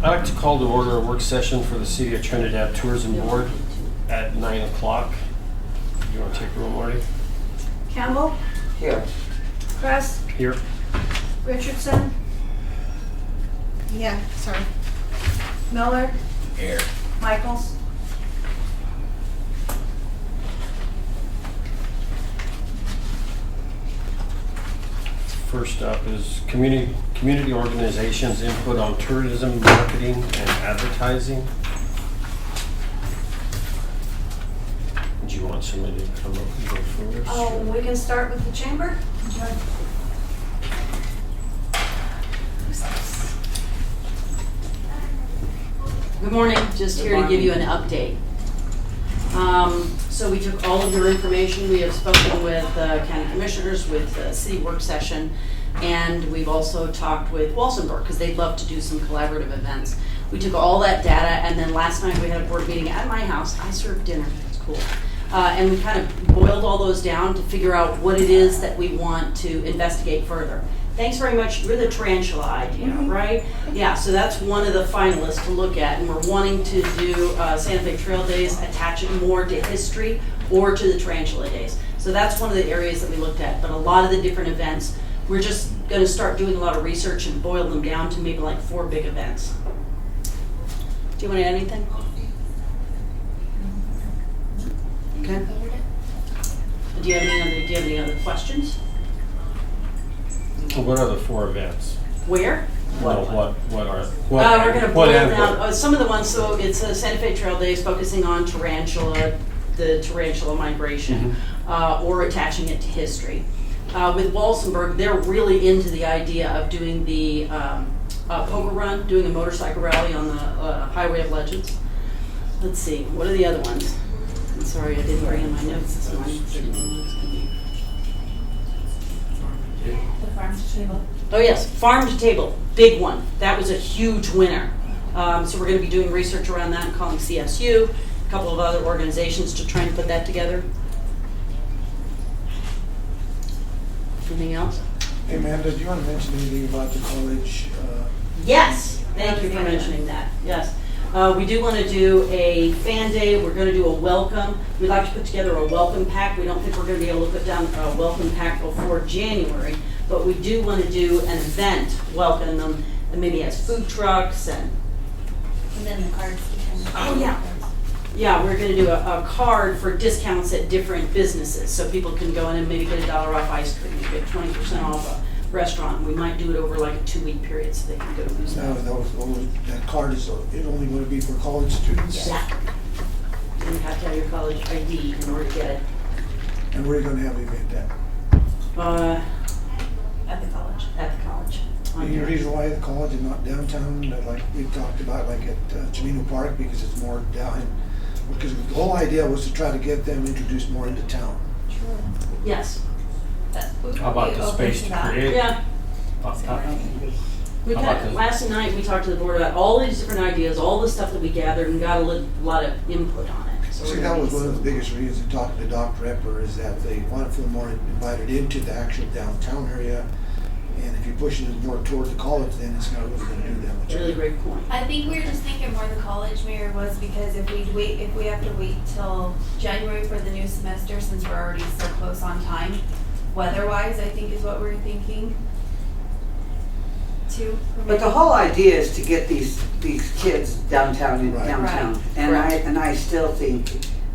I'd like to call to order a work session for the City of Trinidad Tourism Board at 9 o'clock. You want to take room, Marty? Campbell, Here. Kress, Here. Richardson, Yeah, sorry. Miller, Here. Michaels. First up is community organizations' input on tourism, marketing, and advertising. Do you want somebody to come up and go first? Oh, we can start with the chamber. Good morning, just here to give you an update. So we took all of your information, we have spoken with county commissioners, with the city work session, and we've also talked with Walsenburg, because they'd love to do some collaborative events. We took all that data, and then last night we had a board meeting at my house. I served dinner, it's cool. And we kind of boiled all those down to figure out what it is that we want to investigate further. Thanks very much. You're the tarantula idea, right? Yeah, so that's one of the finalists to look at, and we're wanting to do Santa Fe Trail Days, attach it more to history or to the tarantula days. So that's one of the areas that we looked at, but a lot of the different events, we're just gonna start doing a lot of research and boil them down to maybe like 4 big events. Do you want to add anything? Okay. Do you have any other questions? So what are the 4 events? Where? What are? We're going to boil and down what? some of the ones. So it's Santa Fe Trail Days focusing on tarantula, the tarantula migration, or attaching it to history. With Walsenburg, they're really into the idea of doing the poker run, doing a motorcycle rally on the Highway of Legends. Let's see, what are the other ones? I'm sorry, I didn't bring in my notes this morning. The farm to table. Oh yes, farm to table, big one. That was a huge winner. So we're going to be doing research around that and calling CSU, a couple of other organizations to try and put that together. Anything else? Hey Amanda, do you want to mention anything about the college? Yes, thank you for mentioning that, yes. We do want to do a fan day. We're going to do a welcome. We'd like to put together a welcome pack. We don't think we're going to be able to put down a welcome pack before January, but we do want to do an event, welcome them, and maybe has food trucks and then the cards. Oh, yeah. Yeah, we're going to do a card for discounts at different businesses, so people can go in and maybe get $1 off ice cream, get 20% off a restaurant. We might do it over like a 2-week period so they can go to use No, that. that card is only going to be for college students? Yeah. And you have to have your college ID in order to get it. And where are you going to have the event at? At the college. At the college. Any reason why the college and not downtown, like we talked about, like at Chimino Park, because it's more down? Because the whole idea was to try to get them introduced more into town. Sure. Yes. How about the space to create? Yeah. We How about got, the- last night we talked to the board about all these different ideas, all the stuff that we gathered, and got a lot of input on it. So See, we're that gonna was be- one of the biggest reasons talking to Dr. Epper is that they want to feel more invited into the actual downtown area. And if you're pushing it more toward the college, then it's not really going to do that much. Really great point. I think we were just thinking more the college, Mayor, was because if we have to wait till January for the new semester, since we're already so close on time, weather-wise, I think is what we're thinking. Too. But the whole idea is to get these kids downtown in Right. downtown. Right. And I still think,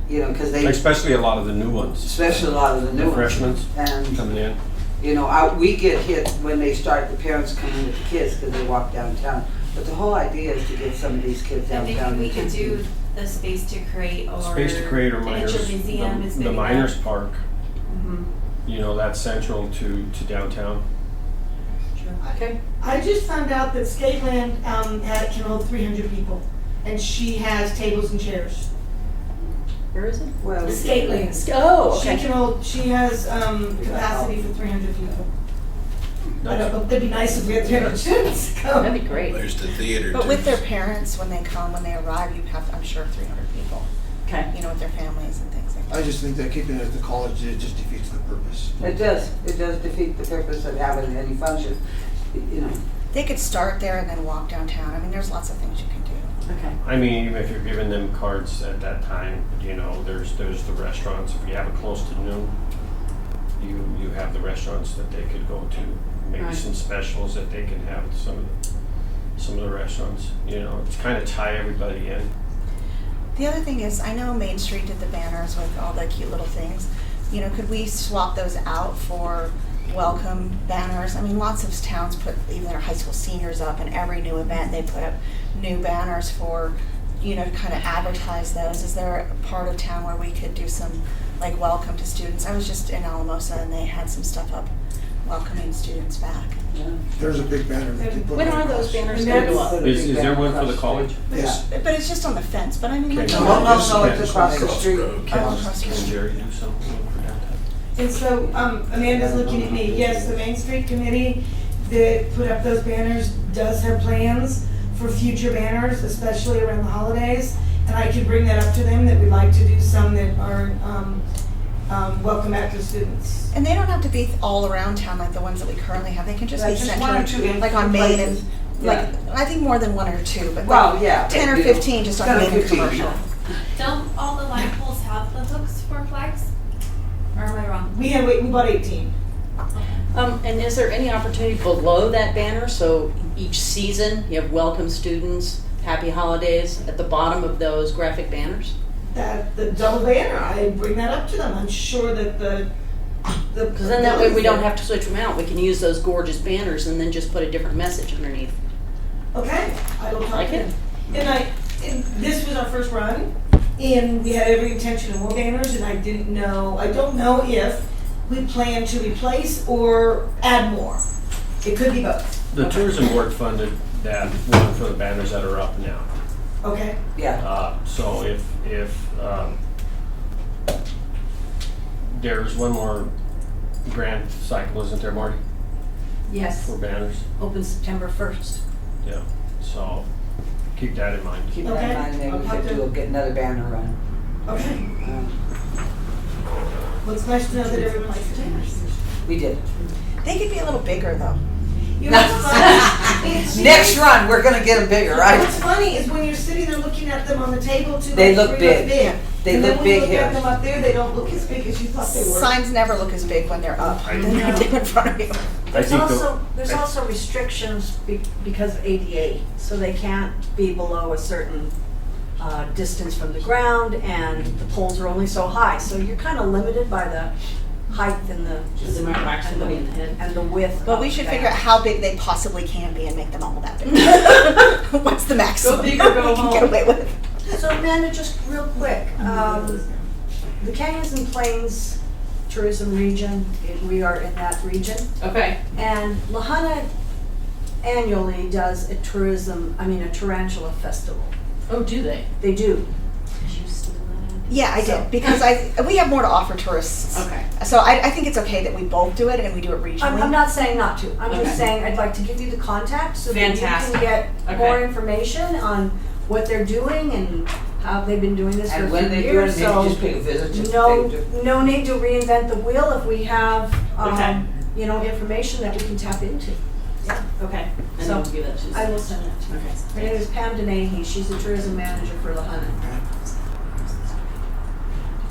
because they, Especially a lot of the new ones. especially a lot of the new The ones. freshmen And, coming in. we get hit when they start, the parents come in with the kids because they walk downtown. But the whole idea is to get some of these kids I downtown. think we could do the space to create or Space to create or the miners. Nature Museum is The maybe miners that. park, Mhm. that's central to downtown. Okay. I just found out that Skateland can hold 300 people, and she has tables and chairs. Where is it? Well, Skateland. Oh, She okay. can hold. She has capacity for 300 people. I don't know. It'd be nice if we had 300 students come. That'd be great. There's the theater. But too. with their parents, when they arrive, you have, I'm sure, 300 people, Okay. with their families and things like that. I just think that keeping it at the college, it just defeats the purpose. It does defeat the purpose of having any function. They could start there and then walk downtown. I mean, there's lots of things you can do. Okay. I mean, even if you're giving them cards at that time, you know, there's the restaurants. If you have it close to noon, you have the restaurants that they could go to. Maybe Right. some specials that they can have at some of the restaurants. You know, it's kind of tie everybody in. The other thing is, I know Main Street did the banners with all the cute little things. You know, could we swap those out for welcome banners? I mean, lots of towns put even their high school seniors up, and every new event they put up new banners for, you know, to kind of advertise those. Is there a part of town where we could do some, like, welcome to students? I was just in Alamosa and they had some stuff up welcoming students back. There's a big banner that they put. When right are those across. banners And going to go that's- up? Is there one for the college? Yes. But it's just on the fence, but I mean, like, Okay. No, This no, is it's across the Across street. Can Jerry do something for downtown? And so, Amanda's looking at me, yes, the Main Street Committee that put up those banners does have plans for future banners, especially around the holidays. And I can bring that up to them, that we'd like to do some that are, welcome back to students. and they don't have to be all around town like the ones that we currently have. They can just Like be just one or two centered, in like on Main and, places. like, I think more than one or two, but Well, like yeah. 10 or you know, 15 just on 10 or Main and 15, commercial. yeah. Don't all the light poles have the hooks for flags? Or am I wrong? We bought 18. And is there any opportunity below that banner, so each season you have welcome students, happy holidays, at the bottom of those graphic banners? That, the double banner, I bring that up to them. I'm sure that the. Because then that way we don't have to switch them out. We can use those gorgeous banners and then just put a different message underneath. Okay, I will talk Like to it? them. And this was our first run, and we had every intention of more banners, and I don't know if we plan to replace or add more. It could be both. The tourism board funded that one for the banners that are up now. Okay, Yeah, So if there's one more grant cycle, isn't there, Marty, Yes, for banners? open September 1st. Yeah, so keep that in mind. keep that in Okay. mind, maybe we I'll could have to- get another banner run. okay. Um, Well, it's nice to know that everyone likes the banners. We did. They could be a little bigger though. You know what's funny? It's- Next run, we're gonna get them bigger, right? What's funny is when you're sitting there looking at them on the table, too. They like look three big. big. They And look then big when you look here. at them up there, they don't look as big as you thought they were. Signs never look as big when they're up I- than they do in front of you. I think There's also restrictions because of ADA, so they can't be below a certain distance from the ground, and the poles are only so high, so you're kind of limited by the height and Because they might whack somebody in the head. and the width. But of we should the figure out banner. how big they possibly can be and make them all that big. What's the maximum big or go we can get home. away with? So Amanda, just real quick, the Canyons and Plains Tourism Region, we are in that region, Okay. and Lahana annually does a tarantula festival. Oh, do they? They do. Yeah, I So- did, because we have more to offer tourists. Okay. So I think it's okay that we both do it and we do it regionally. I'm not saying not to, I'm Okay. just saying I'd like to give you the contact so that you Fantastic. can get Okay. more information on what they're doing and how they've been doing this for And a when few they do it, years, maybe so just pay a visit to. no need to reinvent the wheel if we have, Okay. information that we can tap into. Yeah, Okay. And So, then we'll give that to I will send that to you. Her name is Pam Dennehy, she's the tourism manager for Lahana.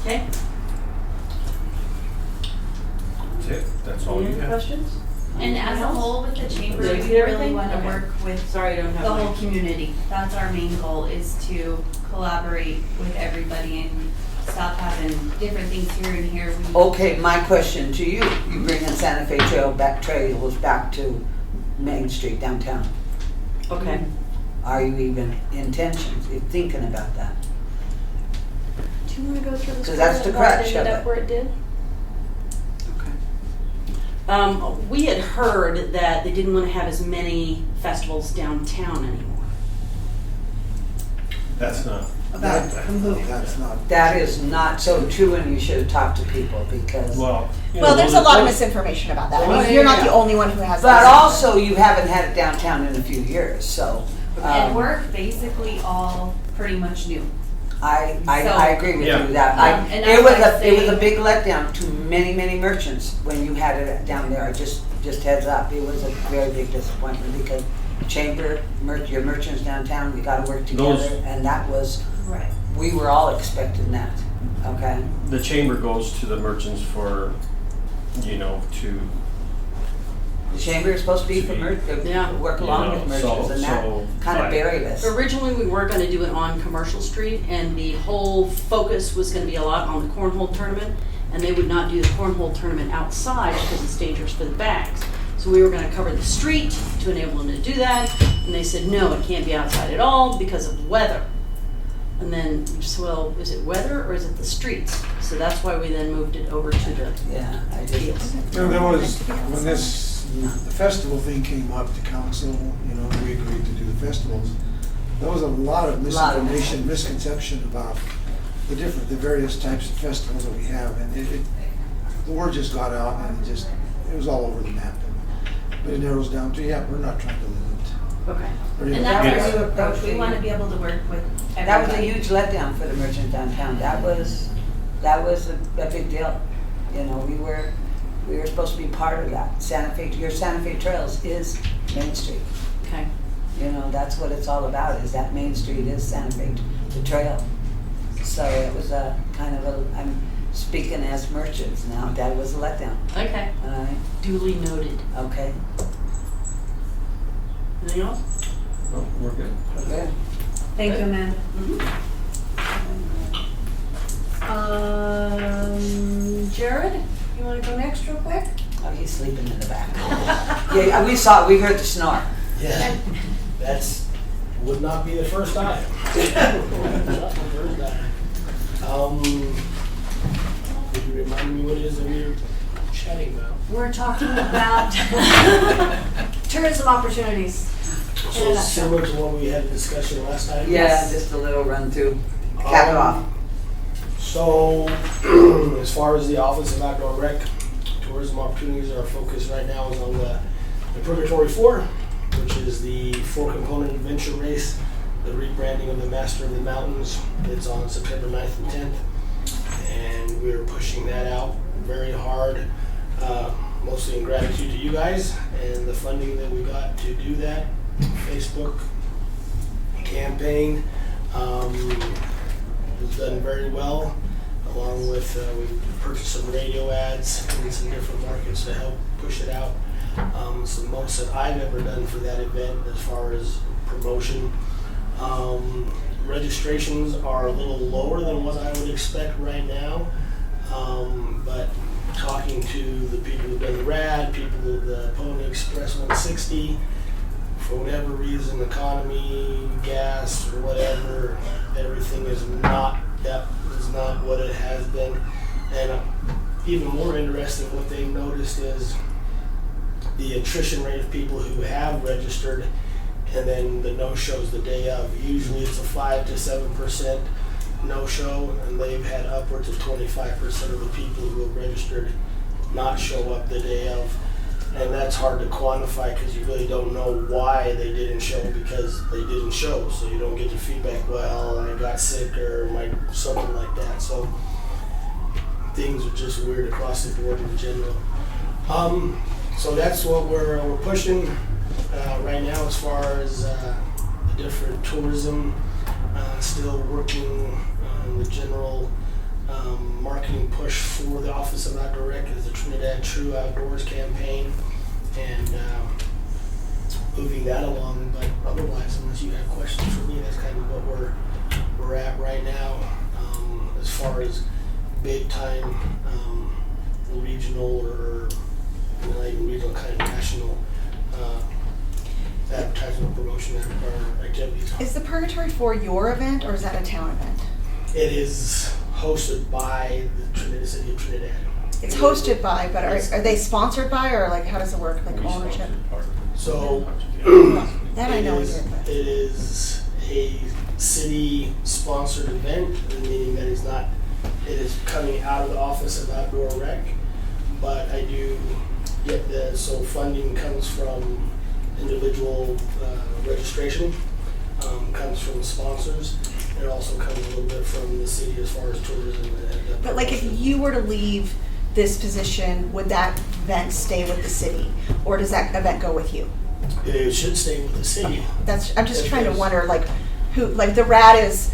Okay. That's it. That's all you Any other have. questions? And as a whole with the chamber, Did we you really everything? want to Okay. work with Sorry, I don't have the my- whole community. That's our main goal, is to collaborate with everybody and stop having different things here and here. We- Okay, my question to you, you bring in Santa Fe trails back to Main Street downtown. Okay. Are you even intentions, thinking about that? Do you want to go through this? 'Cause that's the why it crutch ended of up it. where it did? Okay. We had heard that they didn't want to have as many festivals downtown anymore. That's not. That's not. That is not so true, and you should have talked to people, because. Well, Well, there's a lot of those- misinformation about that. I Oh, mean, you're not yeah. the only one who has But that. also, you haven't had it downtown in a few years, so. And we're basically all pretty much new. I So- agree with Yeah. you that, and it was that's why I it was a say- big letdown to many, many merchants when you had it down there. I just just heads up, it was a very big disappointment because your merchants downtown, we gotta work together, and that was, Right. we were all expecting that, okay? The chamber goes to the merchants for, to, The chamber is supposed to be for Yeah. work along with merchants, and that kind of buried us. Originally, we were gonna do it on Commercial Street, and the whole focus was gonna be a lot on the cornhole tournament, and they would not do the cornhole tournament outside because it's dangerous for the bags. So we were gonna cover the street to enable them to do that, and they said, no, it can't be outside at all because of weather. And then, well, is it weather or is it the streets? So that's why we then moved it over to the Yeah, I did. There was, when the festival thing came up to council, we agreed to do the festivals. There was a lot of misinformation, misconception about the various types of festivals that we have, and the word just got out, and it was all over the map. But it narrows down to, we're not trying to limit. Okay. And that's our new approach. We want to be able to work with everybody. That was a huge letdown for the merchant downtown. That was a big deal. We were supposed to be part of that. Your Santa Fe Trails is Main Street. Okay. That's what it's all about, is that Main Street is Santa Fe, the trail. So it was a kind of I'm speaking as merchants now, that was a letdown. Okay. All right, Duly noted. okay, Anything else? oh, we're good. okay. Thank you, Amanda. Jared, you wanna go next real quick? Oh, he's sleeping in the back. Yeah, we heard the snore. Yeah, would not be the first time. Not the first time. Could you remind me what it is that we were chatting about? We're talking about tourism opportunities. So similar to what we had a discussion last time? Yeah, just a little run through, cap it off. So, as far as the Office of Outdoor Rec, tourism opportunities, our focus right now is on the Purgatory 4, which is the 4-component adventure race, the rebranding of the Master of the Mountains. It's on September 9th and 10th, and we're pushing that out very hard, mostly in gratitude to you guys and the funding that we got to do that. Facebook campaign was done very well, along with we purchased some radio ads in some different markets to help push it out. It's the most that I've ever done for that event as far as promotion. Registrations are a little lower than what I would expect right now, but talking to the people who've done the RAD, people of the Pony Express 160, for whatever reason, economy, gas, or whatever, everything is not what it has been. And even more interesting, what they've noticed is the attrition rate of people who have registered and then the no-shows the day of. Usually it's a 5 to 7% no-show, and they've had upwards of 25% of the people who have registered not show up the day of. And that's hard to quantify because you really don't know why they didn't show, because they didn't show. So you don't get the feedback, well, I got sick or something like that. So things are just weird across the board in general. So that's what we're pushing right now as far as the different tourism. Still working on the general marketing push for the Office of Outdoor Rec is the Trinidad True Outdoors campaign, and moving that along. But otherwise, unless you have questions for me, that's kind of what we're at right now. As far as big time regional or not even regional, kind of national advertising promotion activities. Is the Purgatory 4 your event, or is that a town event? It is hosted by the City of Trinidad. It's hosted by, but are they sponsored by, or like how does it work, like ownership? So That I know we did, but it is a city-sponsored event, meaning that it is coming out of the Office of Outdoor Rec, but I do get so funding comes from individual registration, comes from sponsors. It also comes a little bit from the city as far as tourism. like if you were to leave this position, would that event stay with the city? Or does that event go with you? It should stay with the city. I'm just If trying to there's- wonder, like, who, like the RAD is,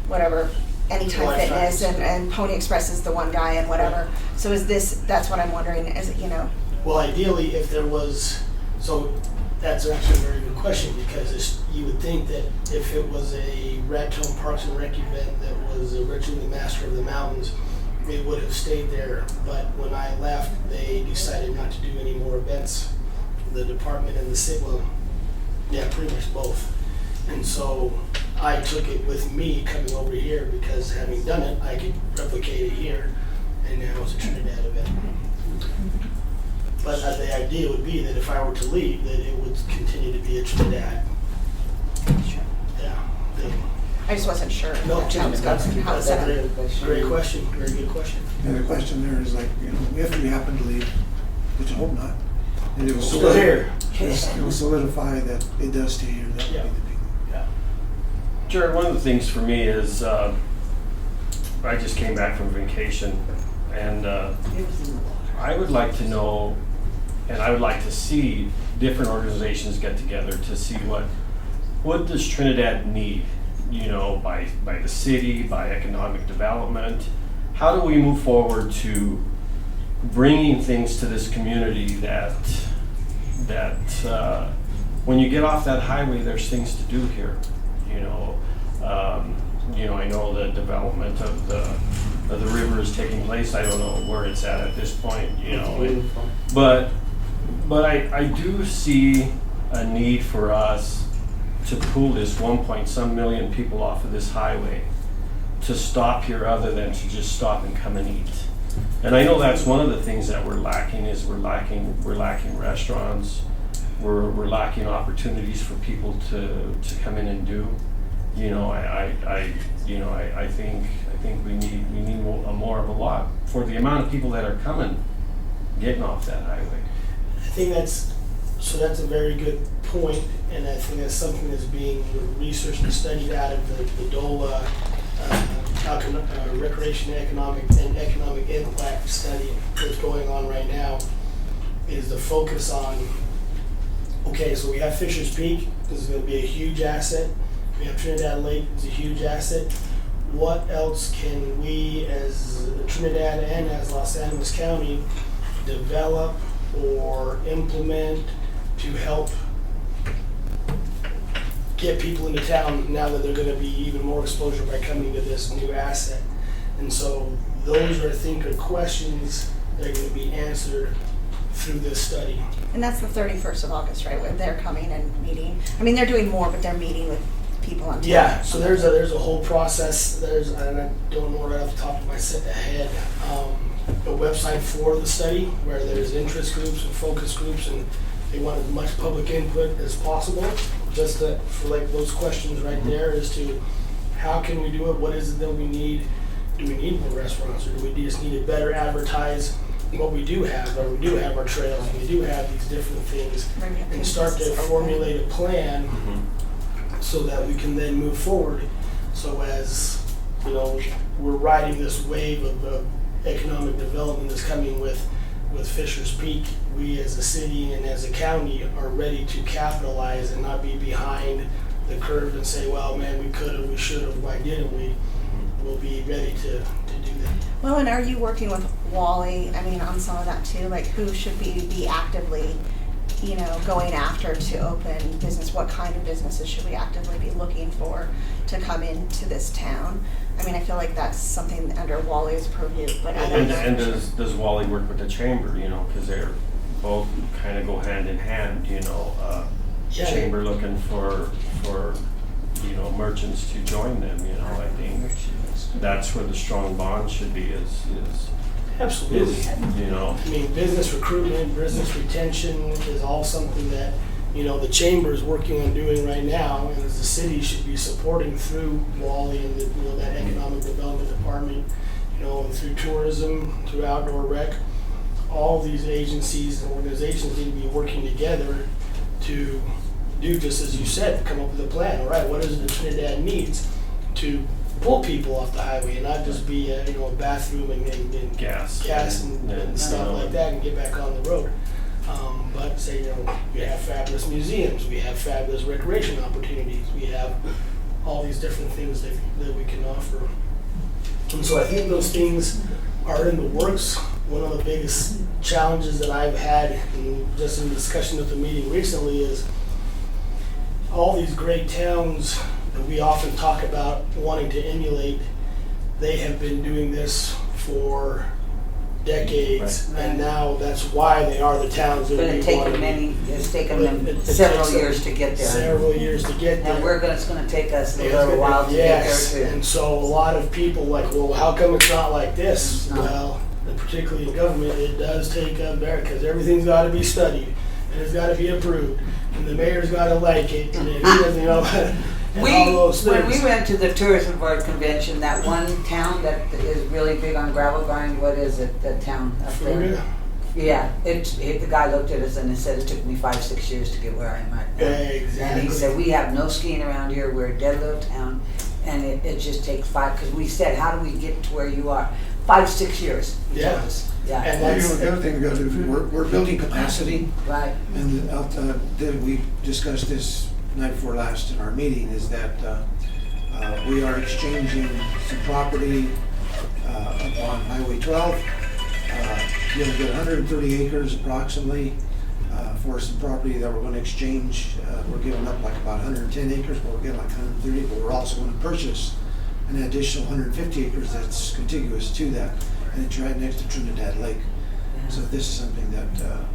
whatever, Anytime Lifetime. Fitness, and Pony Express is the one guy and whatever. So is this, that's what I'm wondering, is it, you know? Well, ideally, if there was, so that's actually a very good question, because you would think that if it was a Raton Parks and Rec event that was originally Master of the Mountains, it would have stayed there. But when I left, they decided not to do any more events. The department and the city, well, yeah, pretty much both. And so I took it with me coming over here, because having done it, I could replicate it here, and now it's a Trinidad event. But the idea would be that if I were to leave, that it would continue to be a Trinidad. Yeah. thing. I just wasn't sure. No, how it was that's going, how it's a set up. great question, very good question. And the question there is like, you know, if we happen to leave, which I hope not, and it will Still here. it will solidify that it does stay here, that would be the big thing. Yeah. Jared, one of the things for me is I just came back from vacation, and I would like to know, and I would like to see different organizations get together to see what does Trinidad need, you know, by the city, by economic development. How do we move forward to bringing things to this community that when you get off that highway, there's things to do here, you know. I know the development of the river is taking place. I don't know where it's at this point, you know. But I do see a need for us to pull this 1-point-some million people off of this highway to stop here, other than to just stop and come and eat. And I know that's one of the things that we're lacking, is we're lacking restaurants, we're lacking opportunities for people to come in and do. You know, I think we need more of a lot for the amount of people that are coming, getting off that highway. I think that's a very good point, and I think that's something that's being researched and studied out of the DOLA Recreation Economic Impact study that's going on right now, is the focus on, okay, so we have Fisher's Peak, this is going to be a huge asset. We have Trinidad Lake, it's a huge asset. What else can we as Trinidad and as Los Angeles County develop or implement to help get people into town now that they're going to be even more exposure by coming to this new asset? And so those are, I think, are questions that are going to be answered through this study. And that's the 31st of August, right, when they're coming and meeting? I mean, they're doing more, but they're meeting with people on town. Yeah, so there's a whole process. And I don't know right off the top of my head, a website for the study where there's interest groups and focus groups, and they want as much public input as possible, just for like those questions right there as to how can we do it, what is it that we need, do we need more restaurants, or do we just need to better advertise what we do have, or we do have our trails, and we do have these different things, and start to formulate a plan so that we can then move forward. So as, you know, we're riding this wave of economic development that's coming with Fisher's Peak, we as a city and as a county are ready to capitalize and not be behind the curve and say, well, man, we could have, we should have, why didn't we? We'll be ready to do that. Well, and are you working with Wally, I mean, on some of that too? Like, who should be actively, you know, going after to open business? What kind of businesses should we actively be looking for to come into this town? I mean, I feel like that's something under Wally's purview, but I don't know. And does Wally work with the chamber, you know, because they're both kind of go hand in hand, you know, Yeah. chamber looking for you know, merchants to join them, you know. I think that's where the strong bond should be, is Absolutely. you know. I mean, business recruitment, business retention is all something that, you know, the chamber is working on doing right now, and as the city should be supporting through Wally and that economic development department, you know, and through tourism, through outdoor rec. All these agencies and organizations need to be working together to do just as you said, come up with a plan. All right, what is it that Trinidad needs to pull people off the highway and not just be a bathroom and Gas. and stuff like that and get back on the road. But say, we have fabulous museums, we have fabulous recreation opportunities, we have all these different things that we can offer. And so I think those things are in the works. One of the biggest challenges that I've had, just in discussion at the meeting recently, is all these great towns that we often talk about wanting to emulate. They have been doing this for decades, Right. and now that's why they are the towns that But we it's want to taken be. it's taken But them it several takes them years to get there. Several years to get there. And it's gonna take us a It's little gonna- while to yes, get there too. and so a lot of people like, well, how come it's not like this? It's not. Well, and particularly in government, it does take a because everything's got to be studied and it's got to be approved, and the mayor's got to like it, and he doesn't, and all those When things. we went to the tourism board convention, that one town that is really big on gravel grind, what is it, that town up there? Florida? Yeah, the guy looked at us and he said it took me 5-6 years to get where I am right now. Exactly. And he said, we have no skiing around here, we're a dead little town, and it just takes 5, because we said, how do we get to where you are? 5-6 years, he told Yeah. us. Yeah, And Well, that's the other thing we gotta do, we're building capacity, right. and we discussed this night before last in our meeting, is that we are exchanging some property up on Highway 12. We're gonna get 130 acres approximately for some property that we're gonna exchange. We're giving up like about 110 acres, but we're getting like 130, but we're also gonna purchase an additional 150 acres that's contiguous to that, and it's right next to Trinidad Lake. So this is something that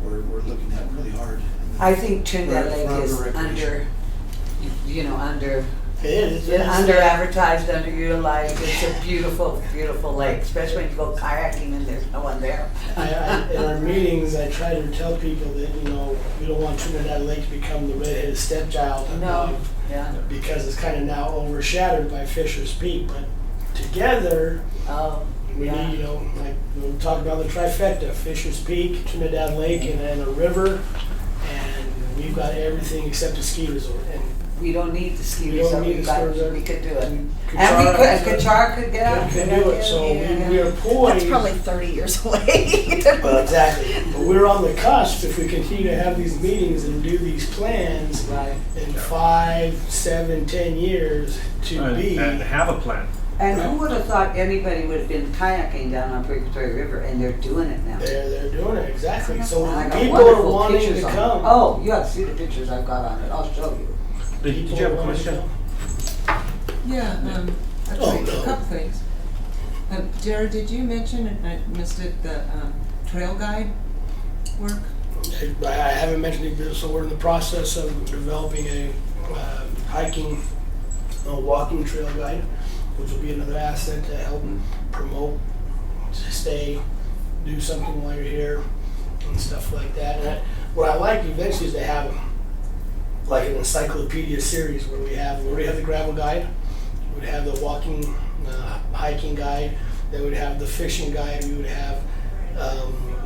we're looking at really hard. I think Trinidad For Lake is recreation. it is. under advertised, underutilized. It's a beautiful, beautiful lake, especially when you go kayaking and there's no one there. In our meetings, I try to tell people that, we don't want Trinidad Lake to become the redheaded stepchild. No, yeah. Because it's kind of now overshadowed by Fisher's Peak, but together, Oh, we yeah. need, like, we talk about the trifecta, Fisher's Peak, Trinidad Lake, and then a river, and we've got everything except a ski resort. And We don't need the ski We don't resort, need the ski resort. we could do it. And And we could, Kachar could get out. could do it, so we are poised. That's probably 30 years away. Well, exactly. But we're on the cusp if we continue to have these meetings and do these plans Right. in 5, 7, 10 years to be. And have a plan. And who would have thought anybody would have been kayaking down on Purgatory River, and they're doing it now. They're doing it, exactly. So And I got people are wonderful wanting pictures to on it. come. Oh, you have to see the pictures I've got on it, I'll show you. Did you have a question? Yeah, Oh, actually, no. a couple things. Jared, did you mention, and I missed it, the trail guide work? I haven't mentioned it, so we're in the process of developing a hiking, walking trail guide, which will be another asset to help promote, stay, do something while you're here, and stuff like that. And what I like eventually is to have like an encyclopedia series where we already have the gravel guide, we'd have the walking, hiking guide, then we'd have the fishing guide, we would have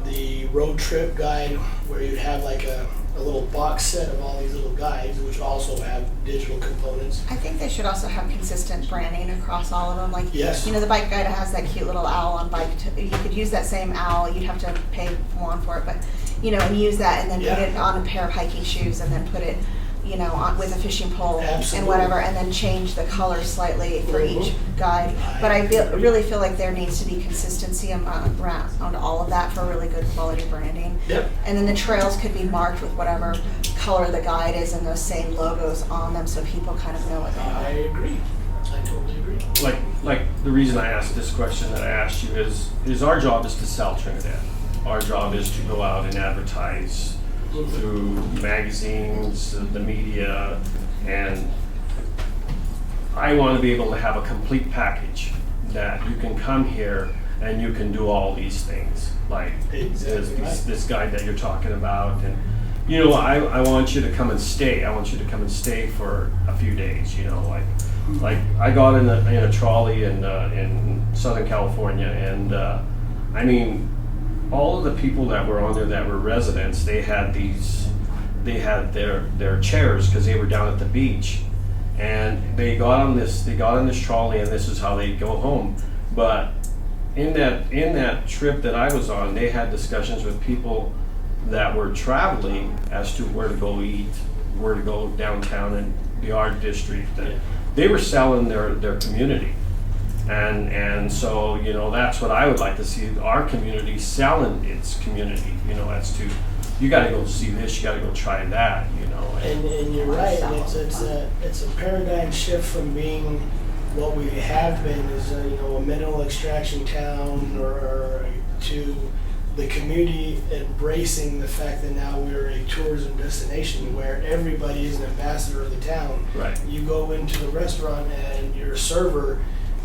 the road trip guide, where you'd have like a little box set of all these little guides, which also have digital components. I think they should also have consistent branding across all of them. Like, Yes. the bike guide has that cute little owl on bike. You could use that same owl. You'd have to pay more for it, but and use that and then put Yeah. it on a pair of hiking shoes and then put it, on with a fishing pole and Absolutely. whatever, and then change the color slightly for Mhm. each guide. But I really feel like there needs to be consistency on all of that for really good quality branding. Yep. And then the trails could be marked with whatever color the guide is and those same logos on them so people kind of know what they I are. agree. I totally agree. Like the reason I asked this question that I asked you is our job is to sell Trinidad. Our job is to go out and advertise through magazines, the media, and I want to be able to have a complete package that you can come here and you can do all these things, like Exactly right. this guide that you're talking about. And I want you to come and stay. I want you to come and stay for a few days. Like I got in a trolley in Southern California, and I mean, all of the people that were on there that were residents, they had their chairs because they were down at the beach, And they got on this trolley, and this is how they go home. But in that trip that I was on, they had discussions with people that were traveling as to where to go eat, where to go downtown in the art district. And they were selling their community. And so, you know, that's what I would like to see, our community selling its community, you know, as to, you gotta go see this, you gotta go try that, you know. And you're right, and it's a paradigm shift from being what we have been is a, you know, a mineral extraction town or to the community embracing the fact that now we're a tourism destination where everybody is an ambassador of the town. Right. You go into the restaurant and you're a server,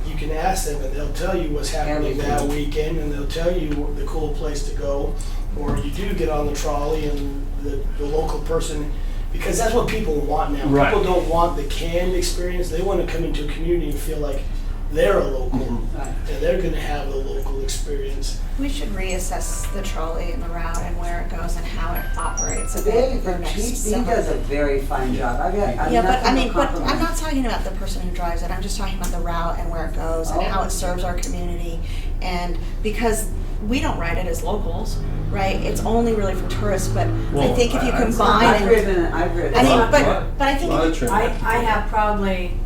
you can ask them and they'll tell you what's happening that weekend, and they'll tell you the cool place to go. Or you do get on the trolley and the local person, because that's what people want now. Right. People don't want the canned experience. They want to come into a community and feel like they're a local and they're going to have the local experience. We should reassess the trolley and the route and where it goes and how it operates a bit for next He summer. does a very fine job. Yeah, but I mean, but I'm not talking about the person who drives it, I'm just talking about the route and where it goes and how it serves our community. And because we don't ride it as locals, right? It's only really for tourists, but I think if you combine I've ridden. I mean, but I think if you, I have probably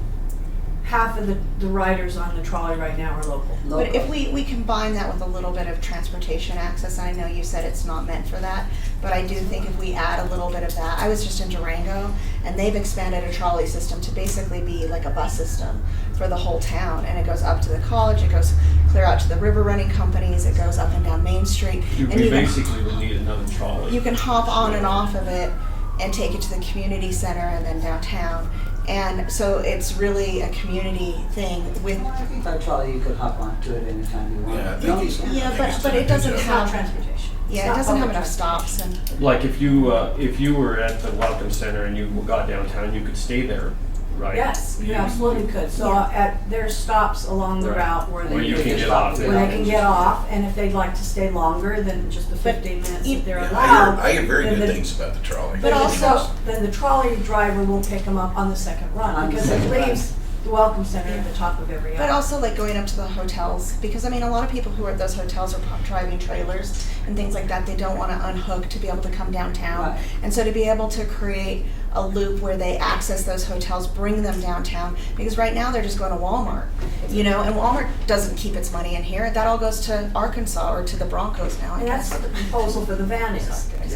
half of the riders on the trolley right now are local. but if we combine that with a little bit of transportation access, and I know you said it's not meant for that, but I do think if we add a little bit of that, I was just in Durango, and they've expanded a trolley system to basically be like a bus system for the whole town, and it goes up to the college, it goes clear out to the river running companies, it goes up and down Main Street. We and basically would need another trolley. You can hop on and off of it and take it to the community center and then downtown. And so it's really a community thing with. I think by trolley you could hop onto it anytime you want. But it doesn't It's not have. transportation. Yeah, it doesn't have enough stops and. Like if you were at the Welcome Center and you got downtown, you could stay there, right? Yes, you absolutely could. So there's stops along the Right. route where Where you they can get off. where they can get off, and if they'd like to stay longer than just the 15 minutes that they're Yeah, allowed. I hear very then good the- things about the trolley. But also- then the trolley driver will pick them up on the second run, On the because it second run. leaves the Welcome Center at the top of every But hour. also like going up to the hotels, because I mean, a lot of people who are at those hotels are driving trailers and things like that. They don't want to unhook to be able to come downtown. Right. And so to be able to create a loop where they access those hotels, bring them downtown, because right now they're just going to Walmart, you know, and Walmart doesn't keep its money in here. That all goes to Arkansas or to the Broncos now, I And that's guess. what the proposal for the van is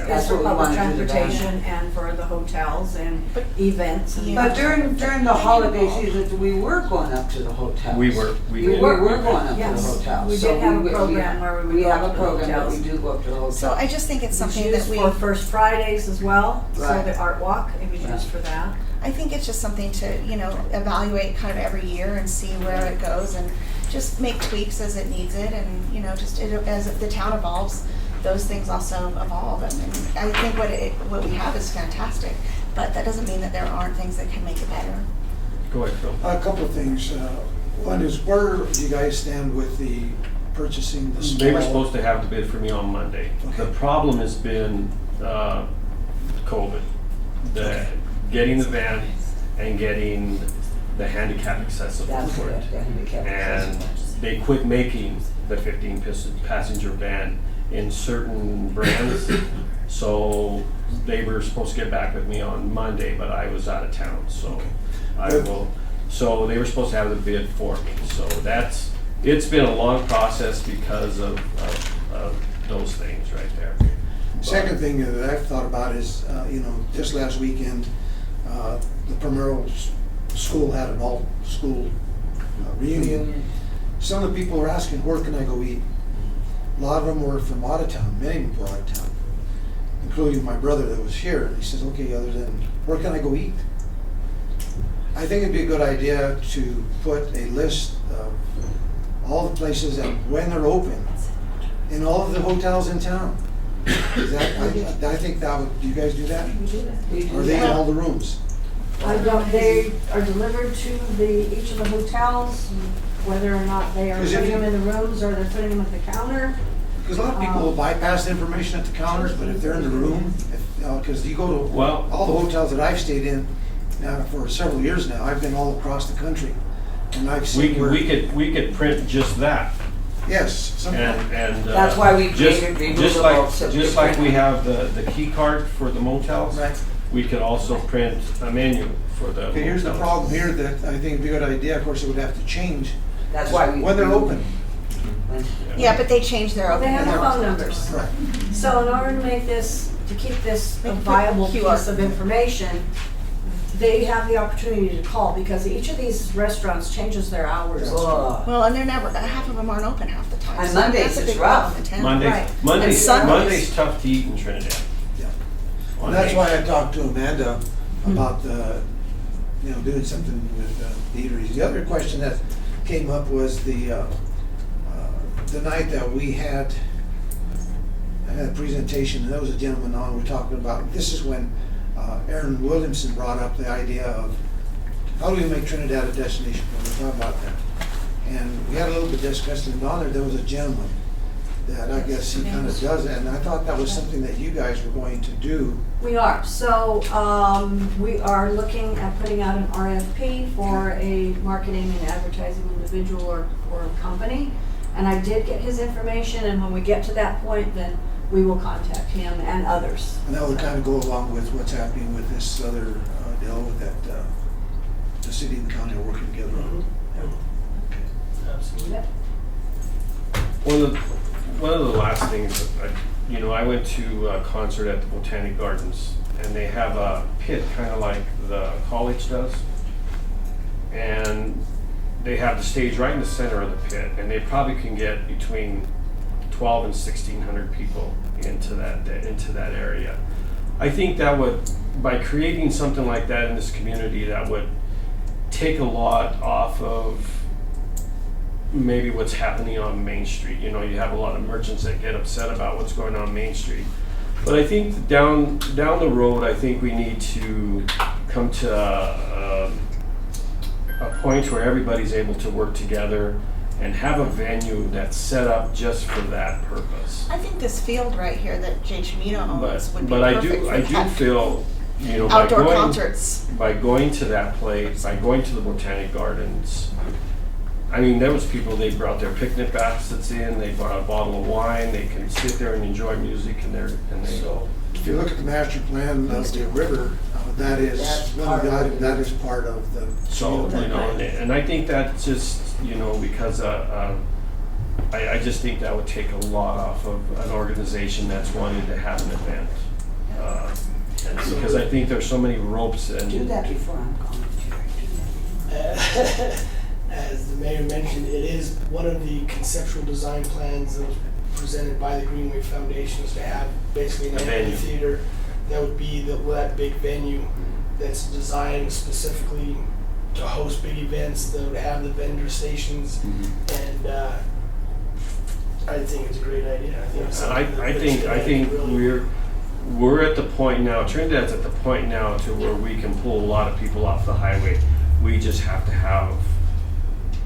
That's for what we public wanna do, the van. transportation and for the hotels and events. And But during the holiday season, we were going up to the hotels. We were. We were going up to the Yes, hotels. we So did have a program where we would We go have up a to the program, but we hotels. do go up to the hotels. So I just think it's It was something that used we. for First Fridays as well, so Right. the art walk, it was used for that. I think it's just something to, you know, evaluate kind of every year and see where it goes and just make tweaks as it needs it, and, you know, just as the town evolves, those things also evolve. And I think what we have is fantastic, but that doesn't mean that there aren't things that can make it better. Go ahead, Phil. A couple of things. One is, where do you guys stand with the purchasing the small? They were supposed to have the bid for me on Monday. The problem has been COVID. Getting the van and getting the handicap accessible That's for it. it, the handicap And accessible. they quit making the 15 passenger van in certain brands. So they were supposed to get back with me on Monday, but I was out of town, so so they were supposed to have the bid for me. So it's been a long process because of those things right there. Second thing that I've thought about is, you know, just last weekend, the Primero School had an all-school reunion. Some of the people were asking, where can I go eat? A lot of them were from out of town, many of them were out of town, including my brother that was here. And he says, okay, other than, where can I go eat? I think it'd be a good idea to put a list of all the places and when they're open in all of the hotels in town. I think that would, do you guys do that? Or are they in all the rooms? They are delivered to each of the hotels, whether or not they are Because if putting you- them in the rooms or they're putting them at the counter. Because a lot of people will bypass the information at the counters, but if they're in the room, because you go to Well- all the hotels that I've stayed in, now for several years now, I've been all across the country, and I've seen where. We could print just that. Yes, sometimes. And That's why we just, created just removable like so just like we have the key card for the motels, Right. we could also print a menu for the Okay, here's the motels. problem here that I think would be a good idea, of course, it would have to change That's why we. when they're open. Yeah, but they change their Well, open. they have their phone open. numbers. Right. So in order to make this, to keep this a They put viable QR. piece of information, they have the opportunity to call, because each of these restaurants changes their hours. Oh. Well, and they're never, half of them aren't open half the time. On so Mondays, that's a it's big rough. problem in town. Mondays, Right. Mondays, And Sundays. Mondays tough to eat in Trinidad. Yeah. On And that's Main why I talked to Amanda about doing something with the eateries. The other question that came up was the night that I had a presentation, and there was a gentleman on, we're talking about, this is when Aaron Williamson brought up the idea of how do we make Trinidad a destination? We're talking about that. And we had a little bit of discussion, and on there was a gentleman that I guess he kind of does that, and I thought that was something that you guys were going to do. We are. So we are looking at putting out an RFP for a marketing and advertising individual or company. And I did get his information, and when we get to that point, then we will contact him and others. And that would kind of go along with what's happening with this other deal with that, the city and county are working together on. Yeah. Absolutely. Yep. One of the last things, I went to a concert at the Botanic Gardens, and they have a pit kind of like the college does. And they have the stage right in the center of the pit, and they probably can get between 12 and 1,600 people into that area. I think that would, by creating something like that in this community, that would take a lot off of maybe what's happening on Main Street. You have a lot of merchants that get upset about what's going on Main Street. But I think down the road, I think we need to come to a point where everybody's able to work together and have a venue that's set up just for that purpose. I think this field right here that Jay Chimino owns would be But I perfect for do that. feel, Outdoor concerts. by going to that place, by going to the Botanic Gardens, I mean, there was people, they brought their picnic baskets in, they brought a bottle of wine, they can sit there and enjoy music, and they go. If you look at the master plan of the river, that is, That's part of it. that is part of the. So, and I think that just, because I just think that would take a lot off of an organization that's wanting to have an event. And because I think there's so many ropes and. Do that before I'm calling Jerry. As the mayor mentioned, it is one of the conceptual design plans that was presented by the Greenway Foundation is to have basically an A venue. amphitheater that would be that big venue that's designed specifically to host big events, that would have the vendor stations, and I think it's a great idea. I think it's something that I fits think together really we're at the point now, Trinidad's at the point now to where we can pull a lot of people off the highway. We just have to have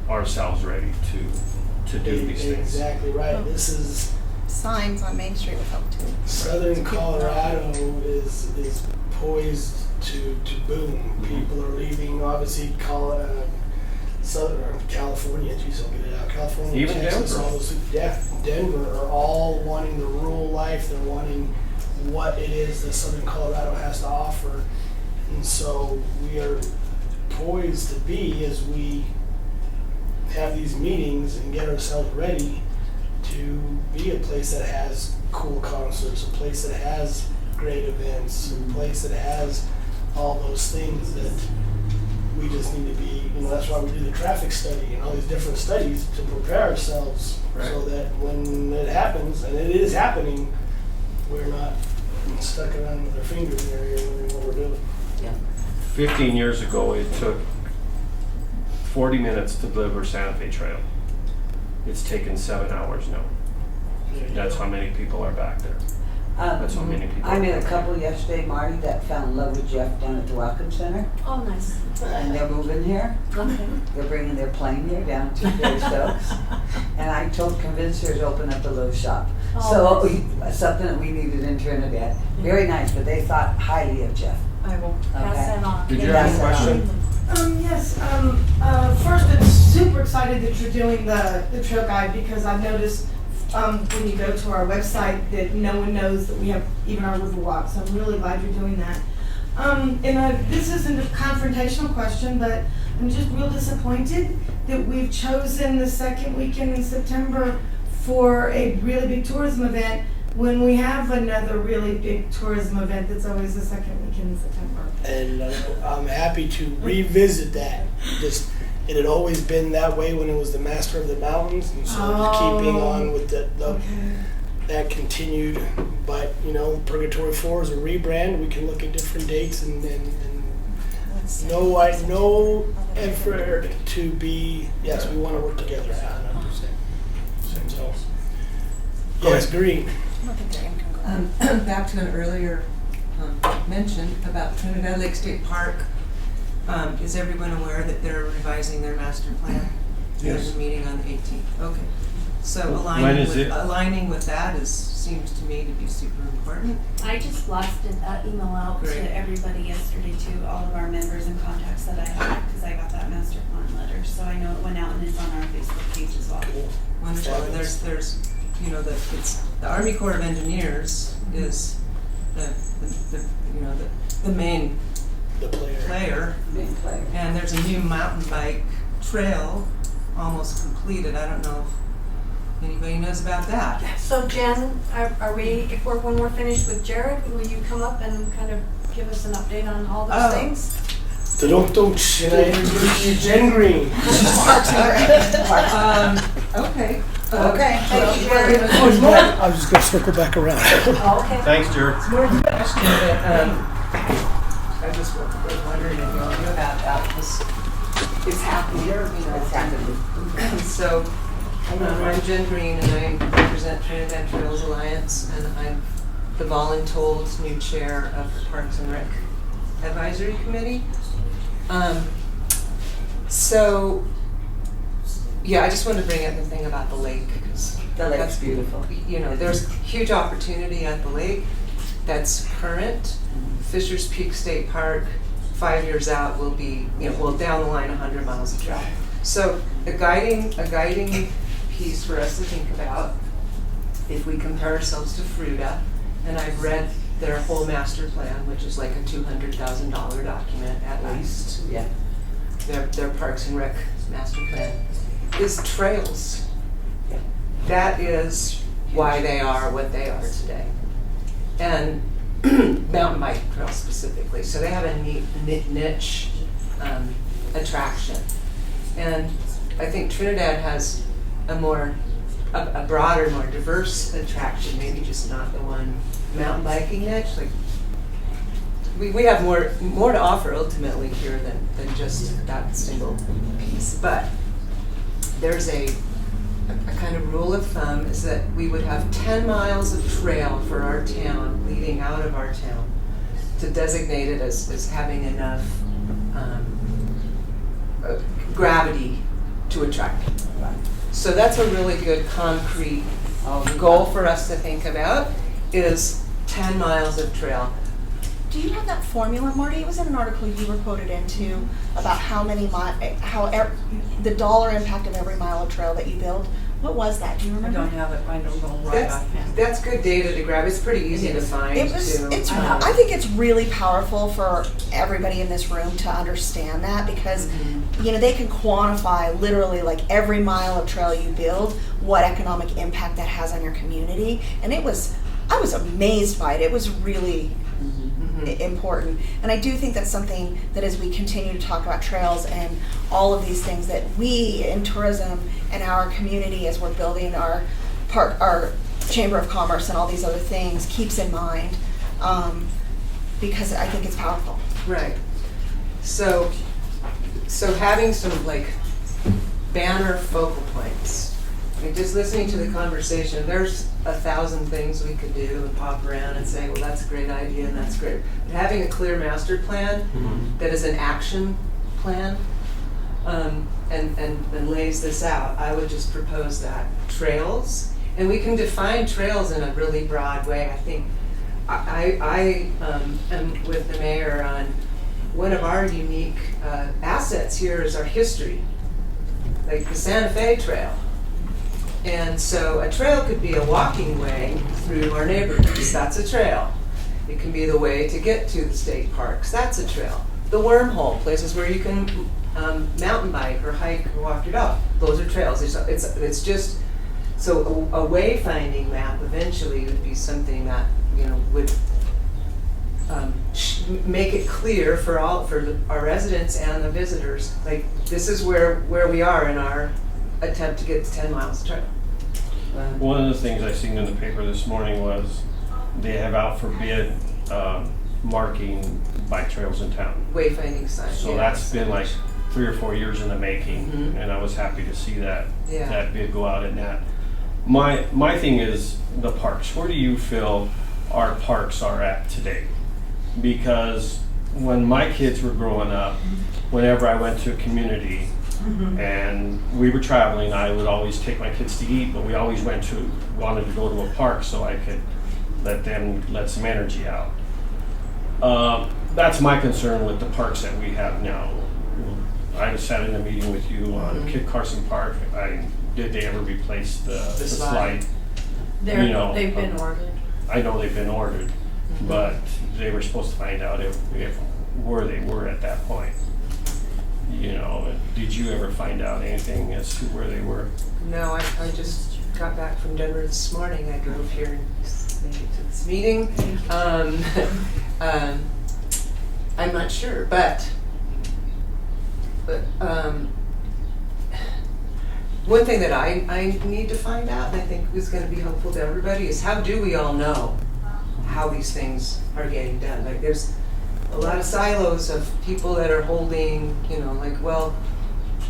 ourselves ready to do these things. Exactly right. This is Signs on Main Street would help too. Southern Colorado is poised to boom. People are leaving, obviously, Southern California, geez, I'll get it out. California, Even Texas, Denver. all those, Denver are all wanting the rural life. They're wanting what it is that Southern Colorado has to offer. And so we are poised to be, as we have these meetings and get ourselves ready, to be a place that has cool concerts, a place that has great events, a place that has all those things that we just need to be, that's why we do the traffic study and all these different studies to prepare ourselves so that when it happens, and it is happening, we're not stuck around with our fingers in the area wondering what we're doing. 15 years ago, it took 40 minutes to deliver Santa Fe Trail. It's taken 7 hours now. That's how many people are back there. That's how many people. I are met a back couple yesterday, Marty, that fell in love with Jeff down at the Welcome Center, Oh, nice. and they're moving here. Okay. They're bringing their plane here down to Fairstokes. And I convinced her to open up a little shop. Oh, So, something that we needed in Trinidad. Very nice, but they thought highly of Jeff. I will pass Okay. that on. Did you have a question? Yes, first, I'm super excited that you're doing the trail guide, because I've noticed, when you go to our website, that no one knows that we have even our river walk, so I'm really glad you're doing that. This isn't a confrontational question, but I'm just real disappointed that we've chosen the second weekend in September for a really big tourism event, when we have another really big tourism event that's always the second weekend in September. And I'm happy to revisit that. It had always been that way when it was the Master of the Mountains, and so just keeping on with that continued. But Purgatory 4 is a rebrand. We can look at different dates and no effort to be. Yes, we want to work together 100%. So yes, green. I don't think they're incongruent. Back to an earlier mention about Trinidad Lake State Park. Is everyone aware that they're revising their master plan? Yes. There's a meeting on the 18th. Okay. So When is it? aligning with that seems to me to be super important. I just blasted that email out Great. to everybody yesterday, to all of our members and contacts that I have, because I got that master plan letter, so I know it went out and it's on our Facebook page as well. Cool. Wonderful. And there's the Army Corps of Engineers is the main The player. Main player. And there's a new mountain bike trail almost completed. I don't know if anybody knows about that. So Jen, when we're finished with Jared, will you come up and kind of give us an update on all those Oh. things? Don't should I introduce you, Jen Green? Okay. Okay. Thank you, Jared. I was just gonna circle back around. Oh, okay. Thanks, Jared. It's more of a question that I just was wondering if you all knew about this. It's happening. It's happening. So I'm Jen Green, and I represent Trinidad Trails Alliance, and I'm the voluntold new chair of the Parks and Rec Advisory Committee. I just wanted to bring up the thing about the lake, because The lake's beautiful. there's huge opportunity at the lake that's current. Fisher's Peak State Park, 5 years out, will be, down the line 100 miles of trail. So a guiding piece for us to think about, if we compare ourselves to Fruta, and I've read their whole master plan, which is like a $200,000 document at least. Yeah. Their Parks and Rec master plan is trails. Yeah. That is why they are what they are today. And mountain bike trails specifically. So they have a neat niche attraction. And I think Trinidad has a broader, more diverse attraction, maybe just not the one mountain biking niche. Like we have more to offer ultimately here than just that single piece. But there's a kind of rule of thumb is that we would have 10 miles of trail for our town, leading out of our town, to designate it as having enough gravity to attract people. So that's a really good concrete goal for us to think about, is 10 miles of trail. Do you have that formula, Marty? It was in an article you were quoted into about the dollar impact of every mile of trail that you build. What was that? Do you I remember? don't have it, I don't know right offhand. That's good data to grab. It's pretty easy to find too. I think it's really powerful for everybody in this room to understand that, because they can quantify literally like every mile of trail you build, what economic impact that has on your community. And I was amazed by it. It was really important. And I do think that's something that as we continue to talk about trails and all of these things that we in tourism and our community, as we're building our Chamber of Commerce and all these other things, keeps in mind, because I think it's powerful. Right. So having some banner focal points. I mean, just listening to the conversation, there's 1,000 things we could do and pop around and say, well, that's a great idea and that's great. But having a clear master plan that is an action plan and lays this out, I would just propose that. Trails, and we can define trails in a really broad way. I think I am with the mayor on one of our unique assets here is our history, like the Santa Fe Trail. And so a trail could be a walking way through our neighborhoods, that's a trail. It can be the way to get to the state parks, that's a trail. The wormhole, places where you can mountain bike or hike or walk your dog, those are trails. It's just, so a wayfinding map eventually would be something that, would make it clear for our residents and the visitors, like this is where we are in our attempt to get to 10 miles of trail. One of the things I seen in the paper this morning was they have out for bid marking bike trails in town. Wayfinding signs. So that's been like 3 or 4 years in the making, and I was happy to see that that bid go out in that. My thing is the parks. Where do you feel our parks are at today? Because when my kids were growing up, whenever I went to a community and we were traveling, I would always take my kids to eat, but we always wanted to go to a park so I could let some energy out. That's my concern with the parks that we have now. I sat in a meeting with you on Kit Carson Park. Did they ever replace the slide? They've been ordered. I know they've been ordered, but they were supposed to find out if where they were at that point. Did you ever find out anything as to where they were? No, I just got back from Denver this morning. I drove here and made it to this meeting. I'm not sure, but one thing that I need to find out, and I think is going to be helpful to everybody, is how do we all know how these things are getting done? Like there's a lot of silos of people that are holding, well,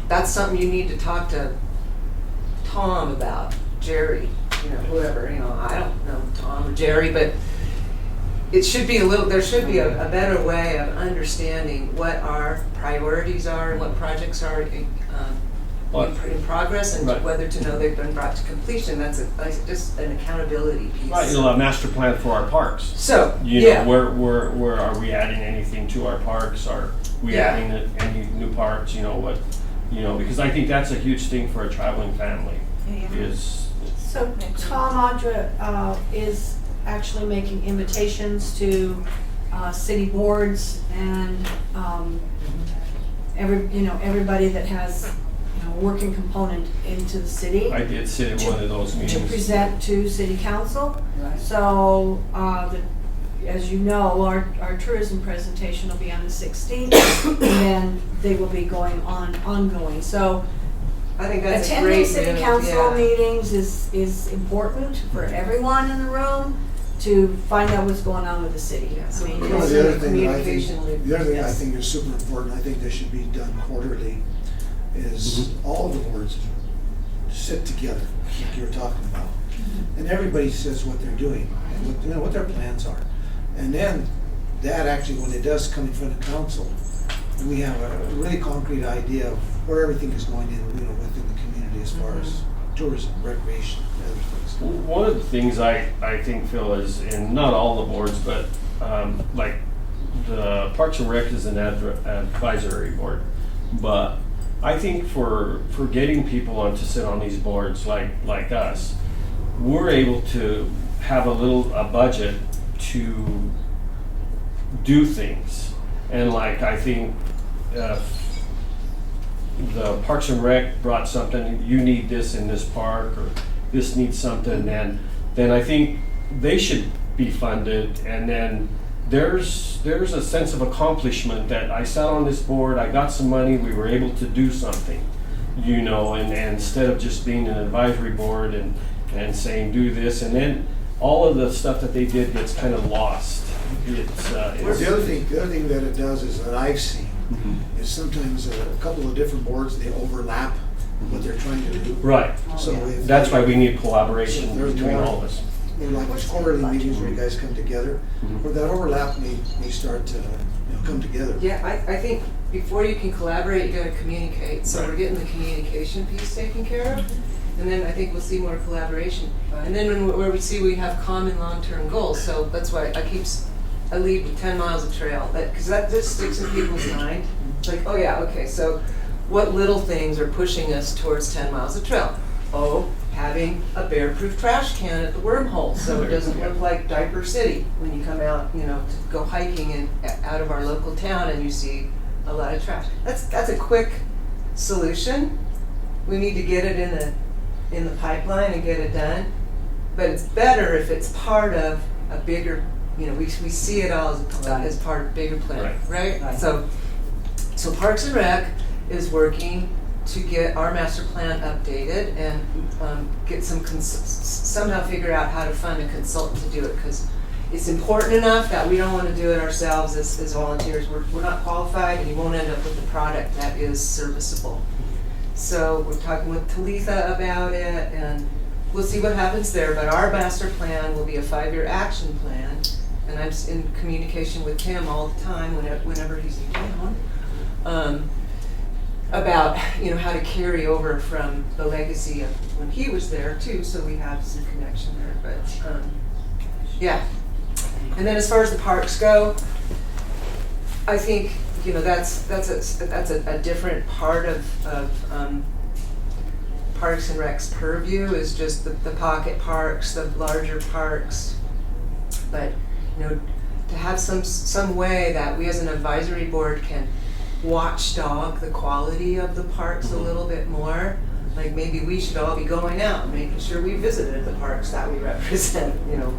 that's something you need to talk to Tom about, Jerry, whoever, I don't know Tom or Jerry, but there should be a better way of understanding what our priorities are and what projects are in progress, and whether to know they've been brought to completion. That's just an accountability piece. Right, a master plan for our parks. So, where are we adding anything to our parks? Are we adding any new parks? Because I think that's a huge thing for a traveling family. So Tom Audra is actually making invitations to city boards and everybody that has working component into the city. I did sit in one of those meetings. To present to city council. Right. So, as you know, our tourism presentation will be on the 16th, and then they will be going ongoing. So, I think that's a attending great city move, council meetings is important for everyone in the room to find out what's going on with the city. Yes. I mean, The it's other thing communication loop. I think is super important, I think this should be done quarterly, is all the boards sit together, like you were talking about. And everybody says what they're doing, and what their plans are. And then that actually, when it does come in front of council, we have a really concrete idea of where everything is going in, within the community as far as tourism, recreation, and other things. One of the things I think, Phil, is in not all the boards, but like the Parks and Rec is an advisory board, but I think for getting people on to sit on these boards like us, we're able to have a budget to do things. And I think the Parks and Rec brought something, you need this in this park, or this needs something, and then I think they should be funded, and then there's a sense of accomplishment that I sat on this board, I got some money, we were able to do something, and instead of just being an advisory board and saying do this, and then all of the stuff that they did gets kind of lost. The other thing that it does is that I've seen is sometimes a couple of different boards, they overlap what they're trying to do. Right. So if That's why we need collaboration there's between more- all of us. like these quarterly meetings where you guys come together, where that overlap may start to come together. Yeah, I think before you can collaborate, you gotta communicate. So we're getting the communication piece taken care of. And then I think we'll see more collaboration. And then where we see we have common long-term goals. So that's why I lead with 10 miles of trail, because that just sticks in people's mind. It's like, oh yeah, okay, so what little things are pushing us towards 10 miles of trail? Oh, having a bear-proof trash can at the wormhole, so it doesn't look like Diaper City when you come out, you know, to go hiking out of our local town and you see a lot of trash. That's a quick solution. We need to get it in the pipeline and get it done. But it's better if it's part of a bigger, you know, we see it all as part of a bigger plan, right? So Parks and Rec is working to get our master plan updated and get somehow figure out how to fund a consultant to do it, because it's important enough that we don't want to do it ourselves as volunteers. We're not qualified, and you won't end up with a product that is serviceable. So we're talking with Talitha about it, and we'll see what happens there. But our master plan will be a 5-year action plan, and I'm in communication with him all the time whenever he's in town. About, you know, how to carry over from the legacy of when he was there too, so we have some connection there. But yeah, and then as far as the parks go, I think, you know, that's a different part of Parks and Rec's purview, is just the pocket parks, the larger parks. But you know, to have some way that we as an advisory board can watchdog the quality of the parks a little bit more. Like maybe we should all be going out and making sure we visited the parks that we represent, you know,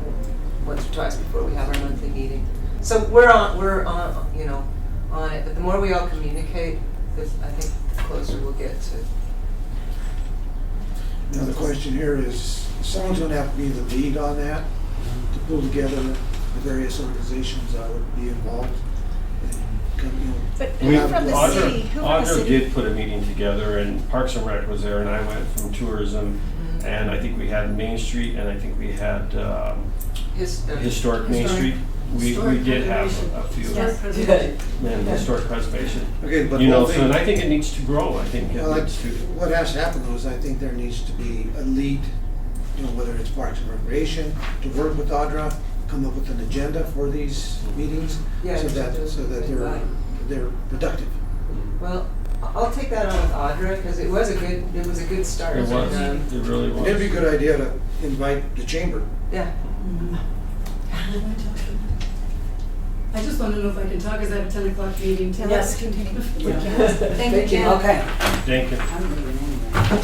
once or twice before we have our monthly meeting. So we're on, you know, on it. But the more we all communicate, I think the closer we'll get to. Now the question here is, someone's going to have to be the lead on that, to pull together the various organizations that would be involved. But who from the city? Who from the Audra city? did put a meeting together, and Parks and Rec was there, and I went from tourism, and I think we had Main Street, and I think we had Historic Main Street. We did have a few. And historic preservation. Okay, but You know, one so thing- and I think it needs to grow. I think it Well, needs to. what has to happen though is I think there needs to be a lead, you know, whether it's Parks and Recreation, to work with Audra, come up with an agenda for these meetings, Yeah, so that they're productive. Well, I'll take that on with Audra, because it was a good start. It was. And, It really was. It'd be a good idea to invite the chamber. yeah. I just want to know if I can talk, because I have a 10 o'clock meeting. Yes. Continue. Thank you, Jen. Okay. Thank you. I'm leaving anyway.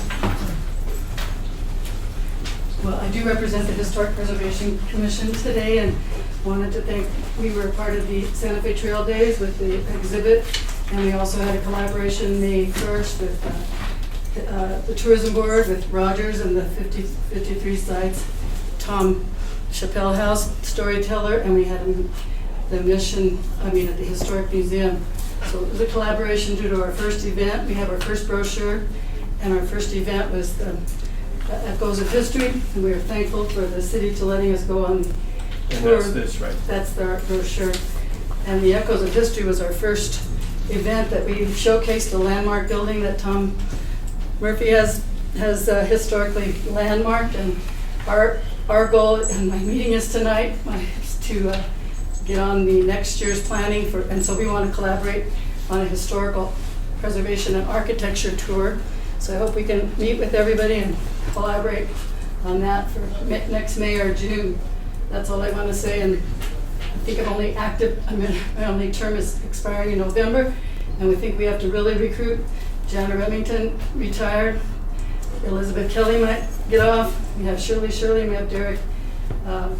Well, I do represent the Historic Preservation Commission today, and wanted to thank, we were part of the Santa Fe Trail Days with the exhibit, and we also had a collaboration May 1st with the Tourism Board, with Rogers and the 53 sites, Tom Chappelle House storyteller, and we had the mission, at the Historic Museum. So it was a collaboration due to our first event. We have our first brochure, and our first event was Echoes of History, and we are thankful for the city to letting us go on the And tour. that's this, right? That's the brochure. And the Echoes of History was our first event that we showcased the landmark building that Tom Murphy has historically landmarked. And our goal, and my meeting is tonight, is to get on the next year's planning for, and so we want to collaborate on a historical preservation and architecture tour. So I hope we can meet with everybody and collaborate on that for next May or June. That's all I want to say. And I think I'm only active, my only term is expiring in November, and we think we have to really recruit. Jana Remington retired. Elizabeth Kelly might get off. We have Shirley, and we have Derek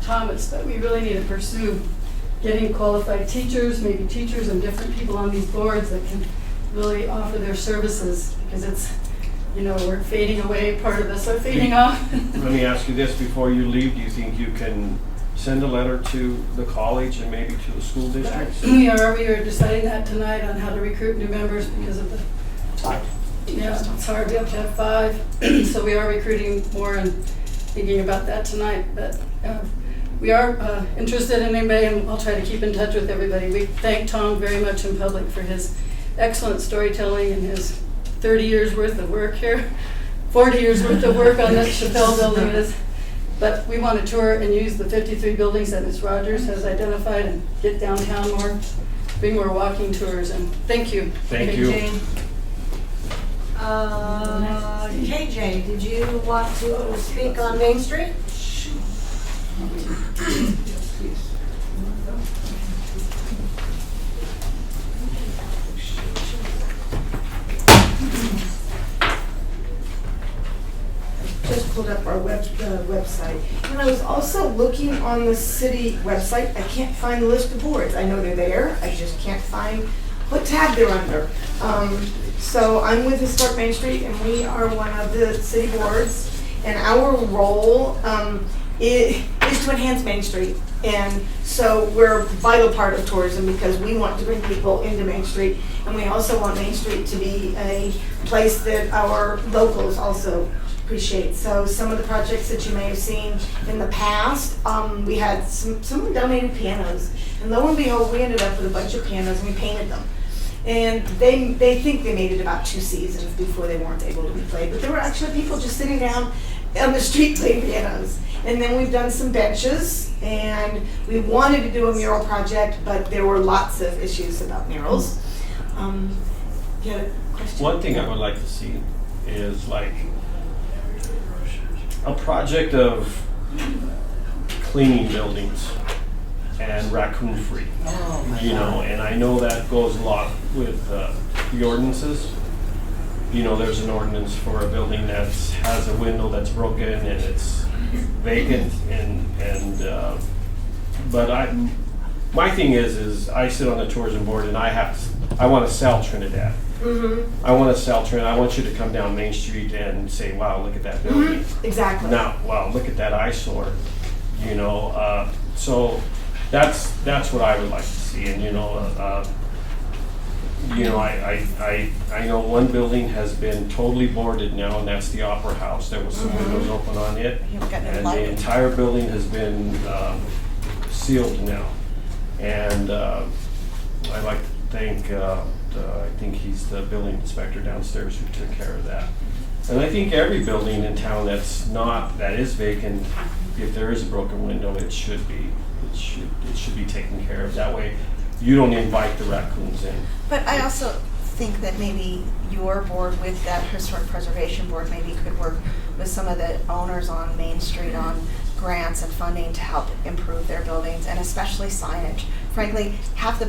Thomas, but we really need to pursue getting qualified teachers, maybe teachers and different people on these boards that can really offer their services, because it's, we're fading away, part of us are fading off. Let me ask you this, before you leave, do you think you can send a letter to the college and maybe to the school districts? We are deciding that tonight on how to recruit new members because of the, it's hard, we have to have 5, so we are recruiting more and thinking about that tonight, but we are interested in anybody, and I'll try to keep in touch with everybody. We thank Tom very much in public for his excellent storytelling and his 30 years worth of work here, 40 years worth of work on that Chappelle building is. But we want to tour and use the 53 buildings that Ms. Rogers has identified and get downtown more, bring more walking tours, and thank you. Thank you. KJ, did you want to speak on Main Street? Just pulled up our website. And I was also looking on the city website. I can't find the list of boards. I know they're there. I just can't find what tab they're under. So I'm with Historic Main Street, and we are one of the city boards. And our role is to enhance Main Street. And so we're a vital part of tourism because we want to bring people into Main Street. And we also want Main Street to be a place that our locals also appreciate. So some of the projects that you may have seen in the past, we had someone donated pianos, and lo and behold, we ended up with a bunch of pianos and we painted them. And they think they made it about 2 seasons before they weren't able to be played, but there were actually people just sitting down on the street playing pianos. And then we've done some benches, and we wanted to do a mural project, but there were lots of issues about murals. You had a question? One thing I would like to see is like a project of cleaning buildings and raccoon free. Oh, my You know, God. and I know that goes a lot with the ordinances. You know, there's an ordinance for a building that has a window that's broken and it's vacant but my thing is I sit on the tourism board and I want to sell Trinidad. Mm-hmm. I want to sell Trinidad. I want you to come down Main Street and say, wow, look at that building. Exactly. Now, wow, look at that eyesore. You know, so that's what I would like to see. And I know one building has been totally boarded now, and that's the Opera House. There was some windows open on it, Yeah, we got no and light. the entire building has been sealed now. And I'd like to thank, I think he's the building inspector downstairs who took care of that. And I think every building in town that is vacant, if there is a broken window, it should be taken care of. That way, you don't invite the raccoons in. But I also think that maybe your board with that historic preservation board maybe could work with some of the owners on Main Street on grants and funding to help improve their buildings, and especially signage. Frankly, half the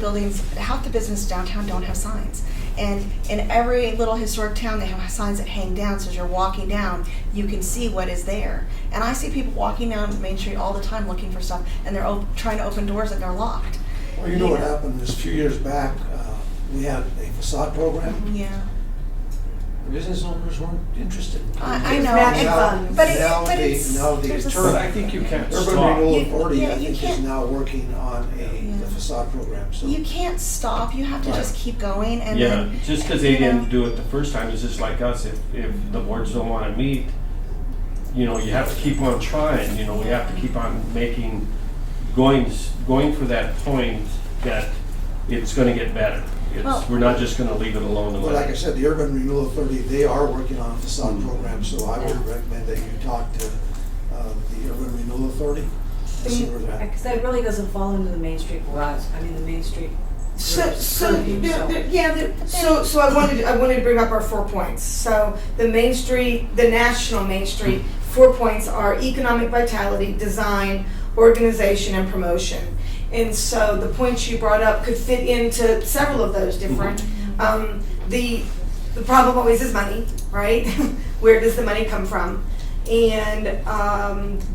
business downtown don't have signs. And in every little historic town, they have signs that hang down, so as you're walking down, you can see what is there. And I see people walking down Main Street all the time looking for stuff, and they're trying to open doors and they're locked. Well, you know what happened is a few years back, we had a facade program. Yeah. The business owners weren't interested. I know, matching Now- funds. but now it's the there's a attorney- But I think you can't Urban stop. Renewal You- Authority, yeah, I you think, is can't- now working on Yeah. the facade program, so. You can't stop. You have to just keep going, and Yeah, then just because they you know. didn't do it the first time, it's just like us. If the boards don't want to meet, you know, you have to keep on trying. You know, we have to keep on going for that point that it's going to get better. Well- We're not just going to leave it alone. and Well, let like I it- said, the Urban Renewal Authority, they are working on a facade program, so I would recommend that you talk to the Urban Renewal Authority and see where they're at. Because that really doesn't fall into the Main Street boards. I mean, the Main Street. So So- I wanted to bring up our 4 points. So the Main Street, the national Main Street, 4 points are economic vitality, design, organization, and promotion. And so the points you brought up could fit into several of those different. The problem always is money, right? Where does the money come from? And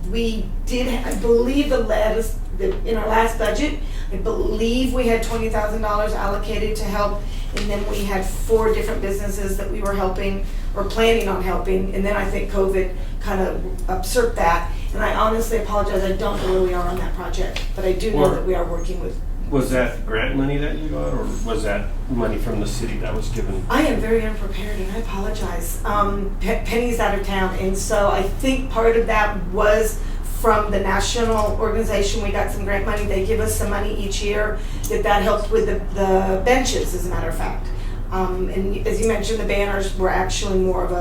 we did, I believe, in our last budget, I believe we had $20,000 allocated to help, and then we had 4 different businesses that we were helping or planning on helping, and then I think COVID kind of usurped that. And I honestly apologize, I don't know where we are on that project, but I do know that we are working with. Was that grant money that you got, or was that money from the city that was given? I am very unprepared, and I apologize. Penny's out of town, and so I think part of that was from the national organization. We got some grant money. They give us some money each year that helps with the benches, as a matter of fact. And as you mentioned, the banners were actually more of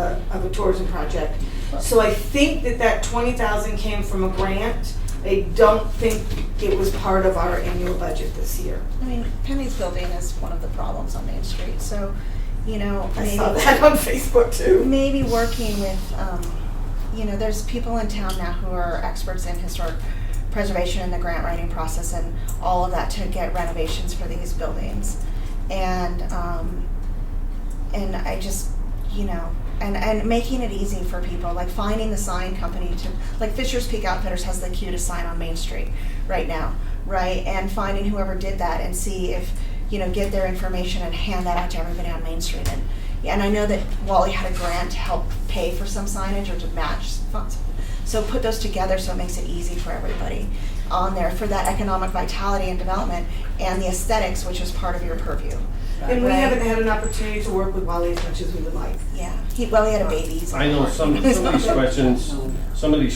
a tourism project. So I think that 20,000 came from a grant. I don't think it was part of our annual budget this year. I mean, Penny's building is one of the problems on Main Street, so, you know, I maybe, saw that on Facebook too. maybe working with, you know, there's people in town now who are experts in historic preservation and the grant writing process and all of that to get renovations for these buildings. And I just, you know, and making it easy for people, like finding the sign company to, like Fisher's Peak Outfitters has the cutest sign on Main Street right now, right? And finding whoever did that and see if, you know, get their information and hand that out to everybody on Main Street. And I know that Wally had a grant to help pay for some signage or to match funds. So put those together so it makes it easy for everybody on there for that economic vitality and development and the aesthetics, which is part of your purview. And we Right. haven't had an opportunity to work with Wally as much as we would like. Yeah, he had a baby. so- I know some of these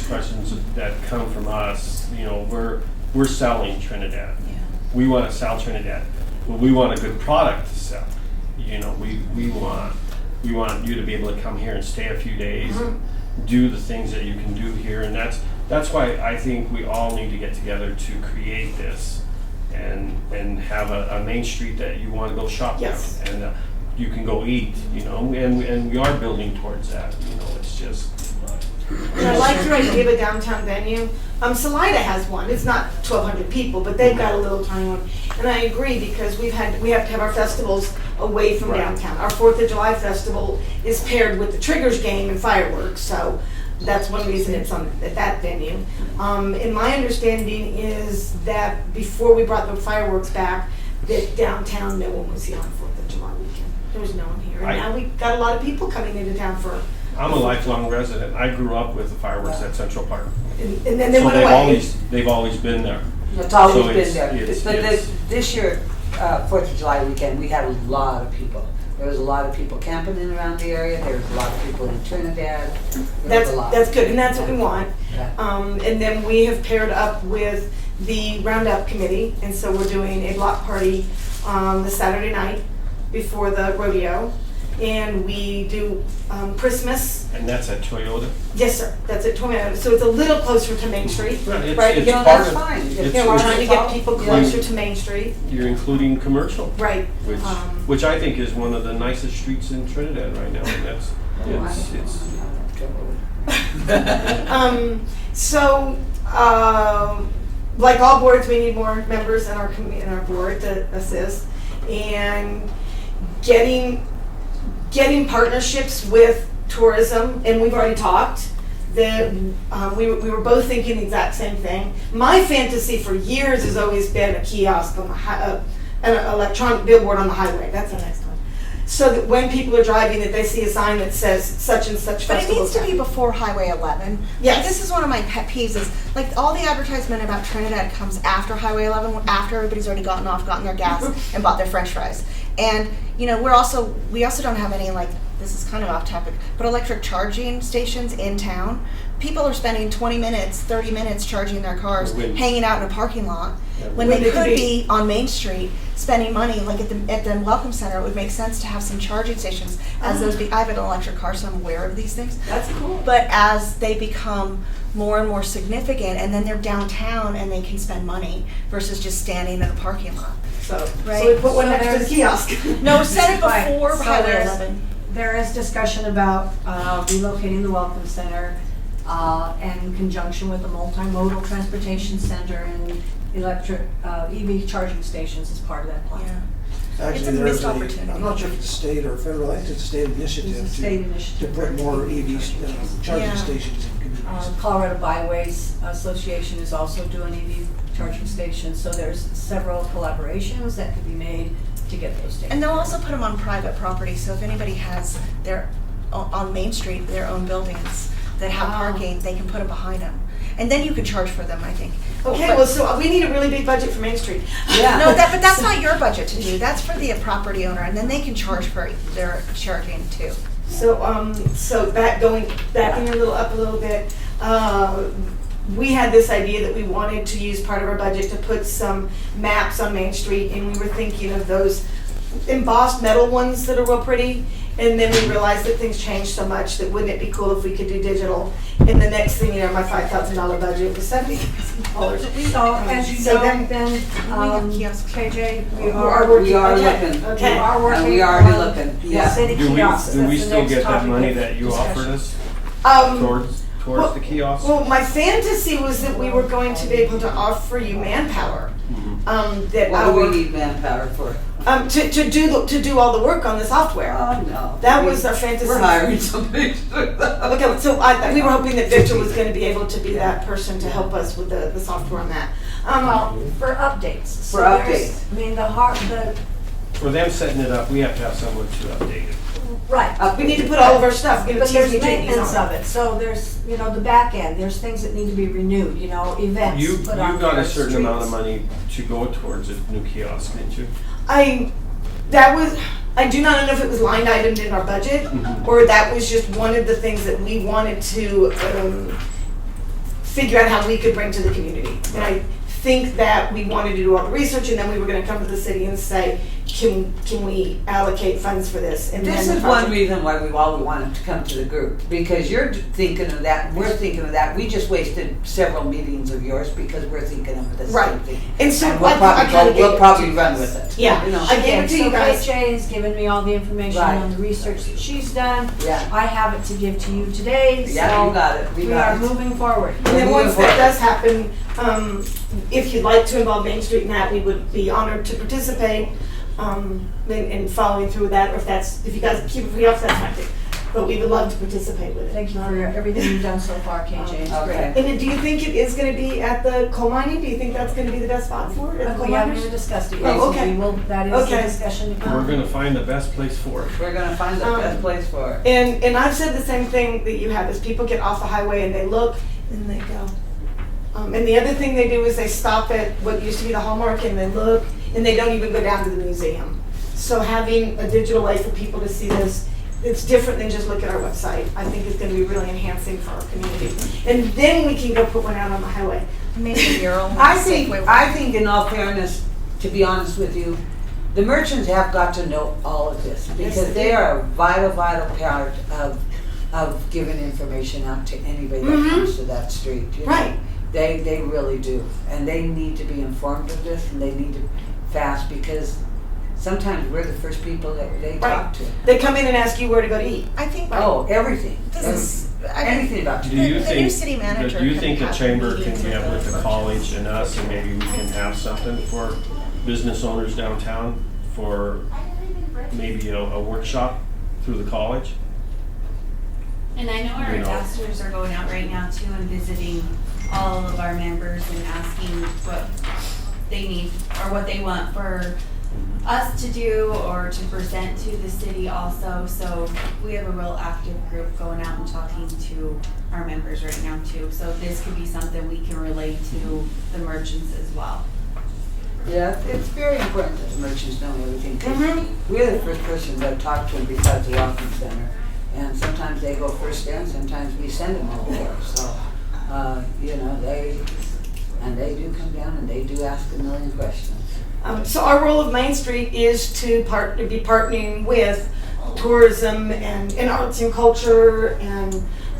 questions that come from us, you know, we're selling Trinidad. Yeah. We want to sell Trinidad. Well, we want a good product to sell. You know, we want you to be able to come here and stay a few days and do the things that you can do here, and that's why I think we all need to get together to create this and have a Main Street that you want to go shop Yes. down, and you can go eat, you know, and we are building towards that. You know, it's just. And I like your idea of a downtown venue. Salida has one. It's not 1,200 people, but they've got a little tiny one. And I agree because we have to have our festivals away from Right. downtown. Our 4th of July festival is paired with the Triggers game and fireworks, so that's one reason it's at that venue. And my understanding is that before we brought the fireworks back, that downtown no one was here on 4th of July weekend. There was no one here. And now we've got a lot of people coming into town for. I'm a lifelong resident. I grew up with the fireworks at Central Park. And then they So went away. they've always been there. It's always So been it's- there. it's- But it's- this year, 4th of July weekend, we had a lot of people. There was a lot of people camping in around the area. There was a lot of people in Trinidad. There was a lot. That's good, and that's what we want. Yeah. And then we have paired up with the Roundup Committee, and so we're doing a block party the Saturday night before the rodeo. And we do Christmas. And that's at Toyota. Yes, sir. That's at Toyota. So it's a little closer to Main Street. Right, Right. it's You know, part that's of- fine. it's- Yeah, we're it's- trying to get people Yeah. closer to Main Street. You're including commercial, Right. which I think is one of the nicest streets in Trinidad right now. And that's it's So, like all boards, we need more members in our board to assist, and getting partnerships with tourism. And we've already talked that we were both thinking the exact same thing. My fantasy for years has always been a kiosk on the an electronic billboard on the highway. That's the next one. So that when people are driving, that they see a sign that says such and such But it festival. needs to be before Highway 11. Yes. Like, this is one of my pet peeves is, like, all the advertisement about Trinidad comes after Highway 11, after everybody's already gotten their gas, and bought their french fries. And, you know, we also don't have any, like, this is kind of off topic, but electric charging stations in town. People are spending 20 minutes, 30 minutes charging their cars, When- hanging out in a parking lot, when When they they could could be- be on Main Street spending money. Like at the Welcome Center, it would make sense to have some charging stations as those. I have an electric car, so I'm aware of these things. That's cool. But as they become more and more significant, and then they're downtown and they can spend money versus just standing in a parking lot. So Right. we put one So next to the there's- kiosk. No, set it Right, before so Highway there's- 11. There is discussion about relocating the Welcome Center in conjunction with the multimodal transportation center and electric EV charging stations as part of that plan. Yeah. Actually, It's a there's missed opportunity. I'm not sure if it's state or federal, I think it's a state initiative It's a state to initiative. put more EV charging Yeah. stations in communities. Colorado Byways Association is also doing EV charging stations, so there's several collaborations that could be made to get those stations. And they'll also put them on private property, so if anybody has on Main Street, their own buildings that have parking, they can put them behind them. And then you can charge for them, I think. Okay, But- well, so we need a really big budget for Main Street. Yeah. No, but that's not your budget to do. That's for the property owner, and then they can charge for their charging too. So backing a little up a little bit, we had this idea that we wanted to use part of our budget to put some maps on Main Street, and we were thinking of those embossed metal ones that are real pretty. And then we realized that things changed so much that wouldn't it be cool if we could do digital? And the next thing you know, my $5,000 budget was $70,000. So, as you So know, then- then, we have kiosks. KJ, we We are are working. We are Okay. looking. Okay. We are working And we are on looking, the yeah. city Do we, kiosks. do we That's the still next get that topic money of that you discussion. offered us Well, towards the kiosk? Well, my fantasy was that we were going to be able to offer you manpower. That What do we our, need manpower for? to do all the work on the software. Oh, no. That was our fantasy. We're hiring somebody to do that. Okay, so we were hoping that Victor was gonna be able to be that person to help us with the software on that. Well, for updates. So For there's- updates. I mean, For them setting it up, we have to have someone to update it. right. We need to put all of our stuff, you know, But there's TVs maintenance on. of it, so there's, you know, the back end, there's things that need to be renewed, you know, events You put on got there, a certain amount of streets. money to go towards a new kiosk, didn't you? I do not know if it was line itemed in our budget, Mhm. or that was just one of the things that we wanted to figure out how we could bring to the community. And I think that we wanted to do all the research, and then we were gonna come to the city and say, can we allocate funds for this? And This then is the one project- reason why we all wanted to come to the group, because you're thinking of that, we're thinking of that. We just wasted several meetings of yours because we're thinking of the same Right. thing. And so And we'll I probably, kinda gave we'll it probably to you run guys. with it. Yeah, You know? I gave it to you So guys. KJ has given me all the information Right. on the research that she's done. Yeah. I have it to give to you today, Yeah, you so got it, we we got are it. moving forward. And then Moving once that forward. does happen, if you'd like to involve Main Street in that, we would be honored to participate in following through with that, or if you guys keep it free off, that's fine too. But we would love to participate with it. Thank you for everything you've done so far, KJ, it's Okay. great. And then do you think it is gonna be at the coal mining? Do you think that's gonna be the best spot for it? at the coal We haven't miners? even discussed it yet, Oh, so okay. we will, that is the Okay. discussion to We're come. gonna find the best place for it. We're gonna find the best place for it. And I've said the same thing that you have, is people get off the highway and they look and they go. And the other thing they do is they stop at what used to be the Hallmark and they look, and they don't even go down to the museum. So having a digital way for people to see this, it's different than just look at our website. I think it's gonna be really enhancing for our community. And then we can go put one out on the highway. Maybe a mural. I think in all fairness, to be honest with you, the merchants have got to know all of this, Yes, because they they do. are a vital part of giving information out to anybody that comes to that street. you know. Right. They really do, and they need to be informed of this, and they need to fast, because sometimes we're the first people that they talk Right. to. They come in and ask you where to go to eat. I think Oh, everything. this is, I mean, Anything about Do you. you The new think, city manager do you can think the have chamber can meetings get with with the the college and us, and maybe we can have something for business owners downtown for maybe a workshop through the college? And I know our You know. ambassadors are going out right now too and visiting all of our members and asking what they need or what they want for us to do or to present to the city also. So we have a real active group going out and talking to our members right now too. So this could be something we can relate to the merchants as well. Yeah, it's very important that the merchants know everything. 'Cause Mhm. We're the first person that talk to them besides the Welcome Center. And sometimes they go first there, and sometimes we send them over there. So, you know, they do come down and they do ask a million questions. So our role of Main Street is to be partnering with tourism and arts and culture and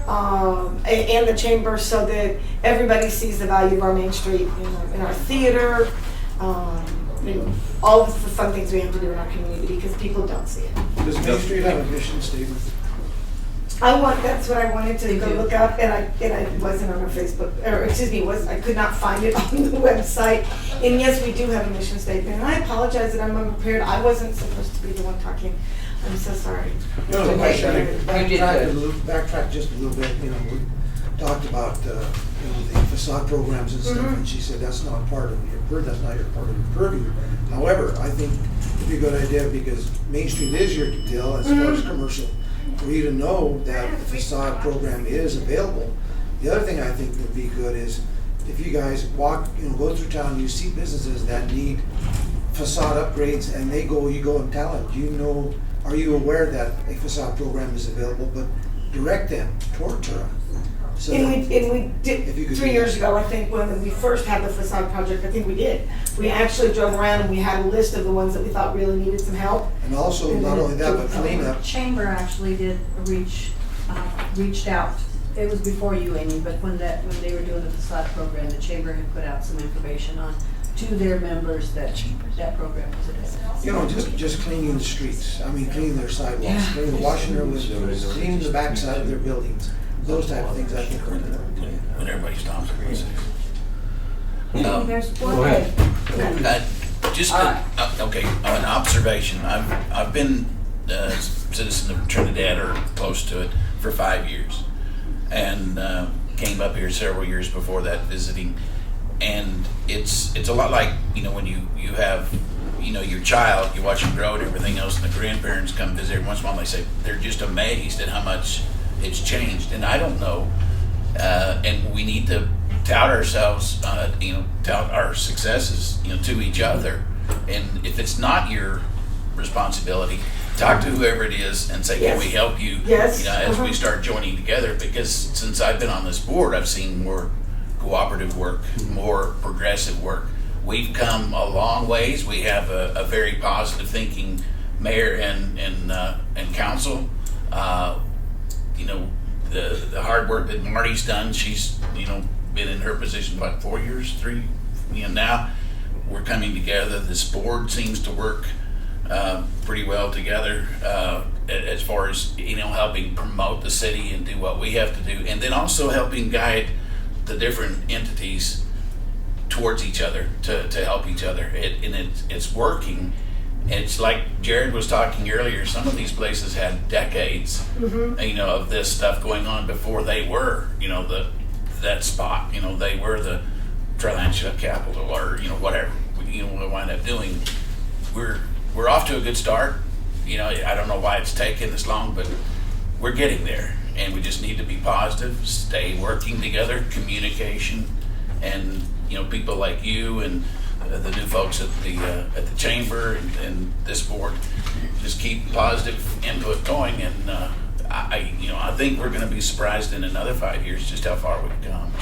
the chamber, so that everybody sees the value of our Main Street in our theater, and all of the fun things we have to do in our community, because people don't see it. Does Main Street have a mission statement? That's what I wanted to go look up, and I wasn't on our Facebook, or excuse me, I could not find it on the website. And yes, we do have a mission statement, and I apologize that I'm unprepared. I wasn't supposed to be the one talking. I'm so sorry. No, Okay, I should you did good. backtrack just a little bit, you know, we talked about, you know, the facade programs and stuff, and she said that's not part of that's not your part of your purview. However, I think it'd be a good idea, because Main Street is your deal as far as commercial, for you to know that the facade program is available. The other thing I think would be good is if you guys walk, you know, go through town, you see businesses that need facade upgrades, and you go and tell them, are you aware that a facade program is available, but direct them toward Tura. So And that- we If you did, could 3 do years that. ago, I think, when we first had the facade project, I think we did. We actually drove around and we had a list of the ones that we thought really needed some help. And also, not only that, but cleanup. Chamber actually did reached out. It was before you, Amy, but when they were doing the facade program, the chamber had put out some information to their members that program was available. You know, just cleaning the streets, I mean, cleaning their sidewalks, cleaning, washing their windows, cleaning the backside of their buildings, those type of things I think are important. When everybody stops. There's one. Go ahead. Just, All right. okay, an observation. I've been a citizen of Trinidad or close to it for 5 years, and came up here several years before that visiting. And it's a lot like, you know, when you have, you know, your child, you watch them grow and everything else, and the grandparents come visit every once in a while, and they say they're just amazed at how much it's changed. And I don't know, and we need to tout ourselves, you know, tout our successes, you know, to each other. And if it's not your responsibility, talk to whoever it is and say, can we help you? Yes. You know, as we start joining together, because since I've been on this board, I've seen more cooperative work, more progressive work. We've come a long ways. We have a very positive thinking mayor and council. You know, the hard work that Marty's done, she's, you know, been in her position, what, 4 years, 3, you know, now we're coming together. This board seems to work pretty well together as far as, you know, helping promote the city and do what we have to do, and then also helping guide the different entities towards each other to help each other. It's working. It's like Jared was talking earlier, some of these places had decades, you know, of this stuff going on before they were, you know, that spot, you know, they were the Tarantula capital, or, you know, whatever, you know, we wind up doing. We're off to a good start. You know, I don't know why it's taken this long, but we're getting there, and we just need to be positive, stay working together, communication, and, you know, people like you and the new folks at the chamber and this board just keep positive input going, and I think we're going to be surprised in another 5 years just how far we've come.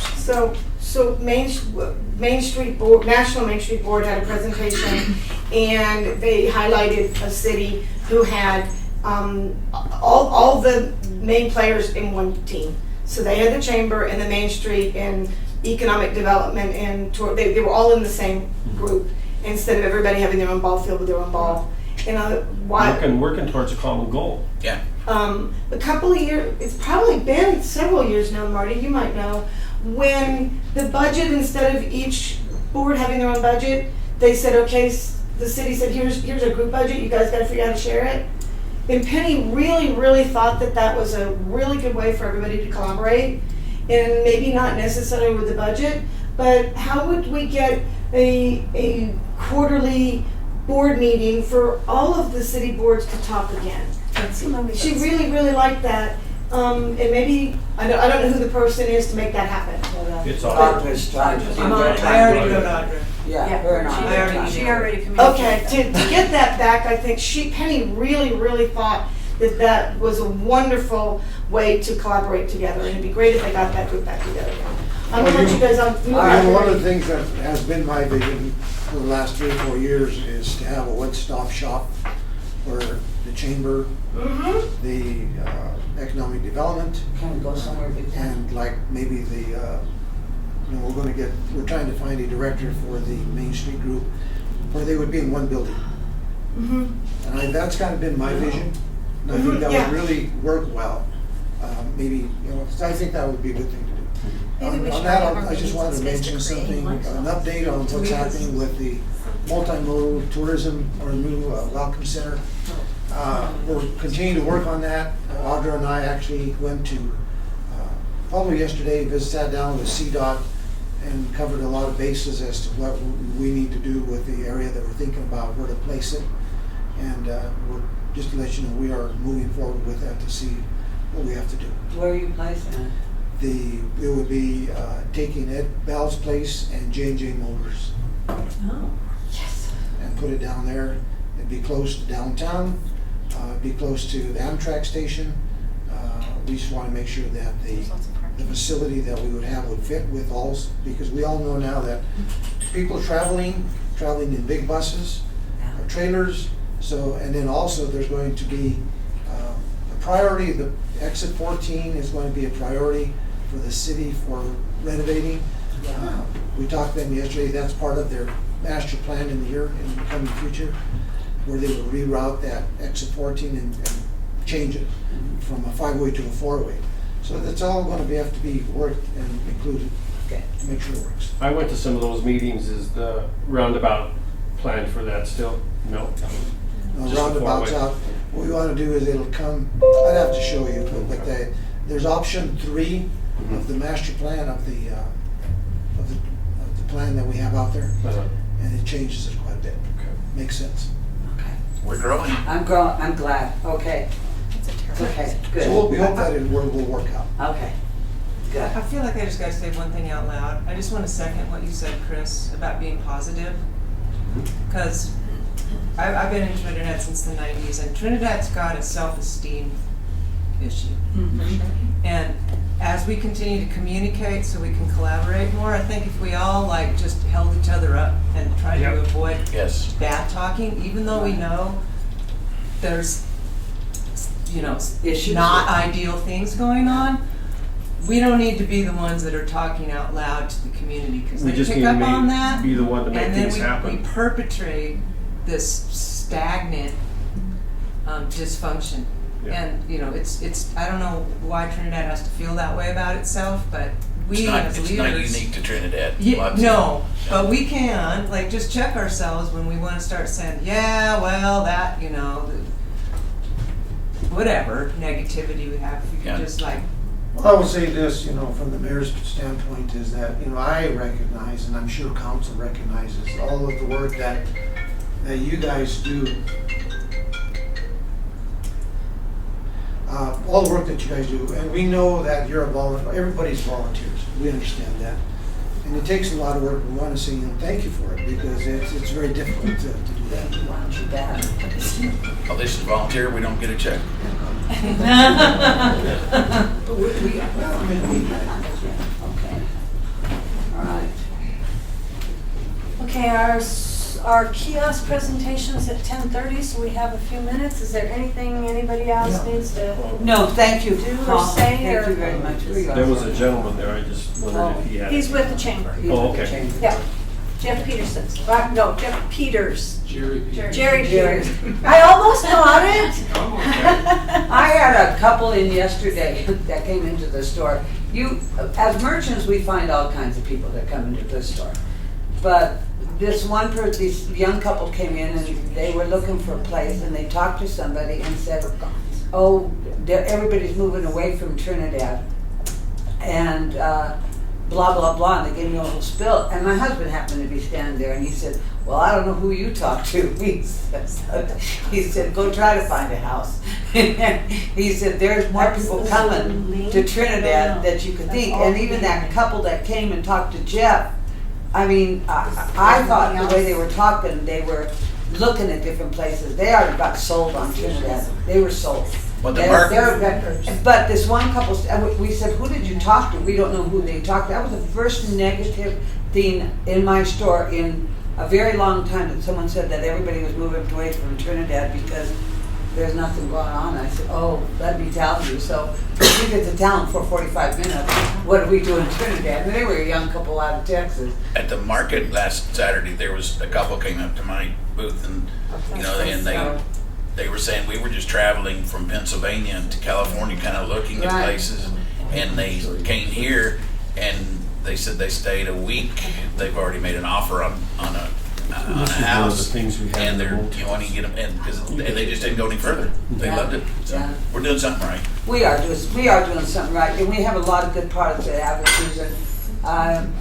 So Main Street Board, National Main Street Board had a presentation, and they highlighted a city who had all the main players in one team. So they had the chamber and the Main Street and economic development, and they were all in the same group, instead of everybody having their own ball field with their own ball. Working towards a common goal. Yeah. A couple of years, it's probably been several years now, Marty, you might know, when the budget, instead of each board having their own budget, they said, okay, the city said, here's a group budget, you guys gotta figure out how to share it. And Penny really thought that was a really good way for everybody to collaborate, and maybe not necessarily with the budget, but how would we get a quarterly board meeting for all of the city boards to talk again? She really liked that, and maybe, I don't know who the person is to make that happen. It's all. Audra's trying to. I already wrote Audra. Yeah, her and I. She already communicated. Okay, to get that back, I think Penny really thought that was a wonderful way to collaborate together, and it'd be great if they got that group back together. I'm gonna let you guys on. One of the things that has been my vision for the last 3 or 4 years is to have a one-stop shop where the chamber, the economic development, Can we go somewhere big time? and like maybe we're trying to find a director for the Main Street group where they would be in one building. And that's kind of been my vision. And I think that Yeah. would really work well. Maybe, I think that would be a good thing to do. Maybe we On should that, have our I just meetings wanted to in space to mention create something, like an update on what's happening with the multimodal tourism or new welcome center. We're continuing to work on that. Audra and I actually went to, probably yesterday, sat down with CDOT and covered a lot of bases as to what we need to do with the area that we're thinking about, where to place it. And just to let you know, we are moving forward with that to see what we have to do. Where are you placing it? It would be taking Ed Bell's place and J&J Motors Oh. Yes. and put it down there. It'd be close to downtown, be close to the Amtrak station. We just want to make sure that the the facility that we would have would fit with all, because we all know now that people traveling in big buses, or trailers, so, and then also there's going to be a priority, the exit 14 is going to be a priority for the city for renovating. We talked to them yesterday, that's part of their master plan in the coming future, where they will reroute that exit 14 and change it from a 5-way to a 4-way. So that's all going to have to be worked and included to make sure it works. I went to some of those meetings. Is the roundabout plan for that still? No. Just a Roundabouts 4-way. out. What we want to do is it'll come, I'd have to show you, but there's option 3 of the master plan of the plan that we have out there, and it changes it quite a bit. Okay. Makes sense. Okay. We're growing. I'm glad, okay. It's a terrible Okay, situation. good. So we hope that it will work out. Okay, good. I feel like I just gotta say one thing out loud. I just wanna second what you said, Chris, about being positive. Cause I've been in Trinidad since the 90s, and Trinidad's got a self-esteem issue. And as we continue to communicate so we can collaborate more, I think if we all like just held each other up and tried to avoid Yes. bad talking, even though we know there's, Issues. not ideal things going on, we don't need to be the ones that are talking out loud to the community, because We they just pick need to up on that, be the one to make and then things we happen. perpetrate this stagnant dysfunction. Yeah. And it's I don't know why Trinidad has to feel that way about itself, but we as It's leaders. not unique to Trinidad. Yeah, Lots of- no, but we can, like, just check ourselves when we want to start saying, yeah, well, that, whatever negativity we have, if we Yeah. can just like, Well, I would say this, from the mayor's standpoint is that, I recognize, and I'm sure council recognizes, all of the work that you guys do. All the work that you guys do, and we know that you're a volunteer, everybody's volunteers, we understand that. And it takes a lot of work, we want to say, thank you for it, because it's very difficult to do that. Why don't you bet? Oh, this is volunteer, we don't get a check. But we Okay. All right. Okay, our kiosk presentation is at 10:30, so we have a few minutes. Is there anything anybody else needs to? No, thank you. Do or Paul. say, Thank or- you very much for your. There was a gentleman there. I just wondered if he had. He's with the chamber. He's Oh, with the okay. chamber. Yeah, Jeff Peterson. No, Jeff Peters. Jerry. Jerry Peters. I almost got it. I had a couple in yesterday that came into the store. As merchants, we find all kinds of people that come into the store. But this young couple came in and they were looking for a place, and they talked to somebody and said, oh, everybody's moving away from Trinidad. And blah, blah, blah, and they gave me a little spill. And my husband happened to be standing there, and he said, well, I don't know who you talked to. He said, go try to find a house. He said, there's more people coming to Trinidad that you could think. And even that couple that came and talked to Jeff, I mean, I thought the way they were talking, they were looking at different places. They already got sold on Trinidad. They were sold. But the market, But this one couple, we said, who did you talk to? We don't know who they talked to. That was the first negative thing in my store in a very long time, that someone said that everybody was moving away from Trinidad because there's nothing going on. I said, oh, let me tell you. So we get to town for 45 minutes. What do we do in Trinidad? And they were a young couple out of Texas. at the market last Saturday, there was a couple came up to my booth and, and they were saying we were just traveling from Pennsylvania to California, kind of looking at Right. places, and they came here and they said they stayed a week. They've already made an offer on a This is one of the house, things we have and in the they're bulletin. wanting to get them in, and they just didn't go any further. They Yeah. loved it. So Yeah. we're doing something right. We are doing something right, and we have a lot of good products at Abbott's, and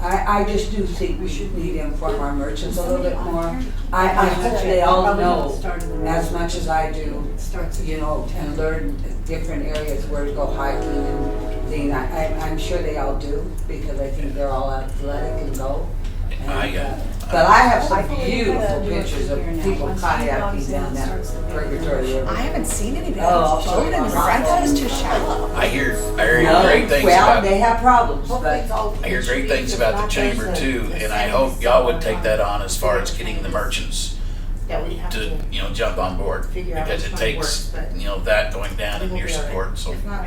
I just do think we should need to inform our merchants a little bit more. I hope they all know as much as I do, and learn different areas where to go hiking and things. I'm sure they all do, because I think they're all athletic and go. But I have some beautiful pictures of people kayaking down that Purgatory River. I haven't seen anybody. Oh, The boat in the front, that was too shallow. I hear things Well, about, they have problems, Hopefully it's but all. I hear great things about the chamber too, and I hope y'all would take that on as far as getting the merchants That we have to, to you know, jump on board. figure out Because which it one takes, works, but you know, that going down and we'll your be all right. support, so. If not,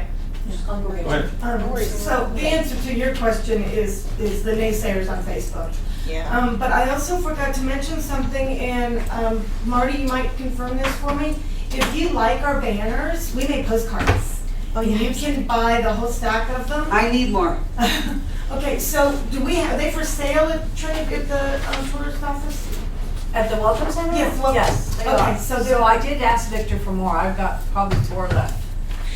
I'll go get Go it. ahead. So the answer to your question is the naysayers on Facebook. Yeah. But I also forgot to mention something, and Marty, you might confirm this for me. If you like our banners, we make postcards. Oh, And you yeah. can buy the whole stack of them. I need more. Okay, so are they for sale at the tourist office? At the Welcome Center? Yes, welcome. Yes, they Okay, are. so So they're- I did ask Victor for more. I've got probably 4 left.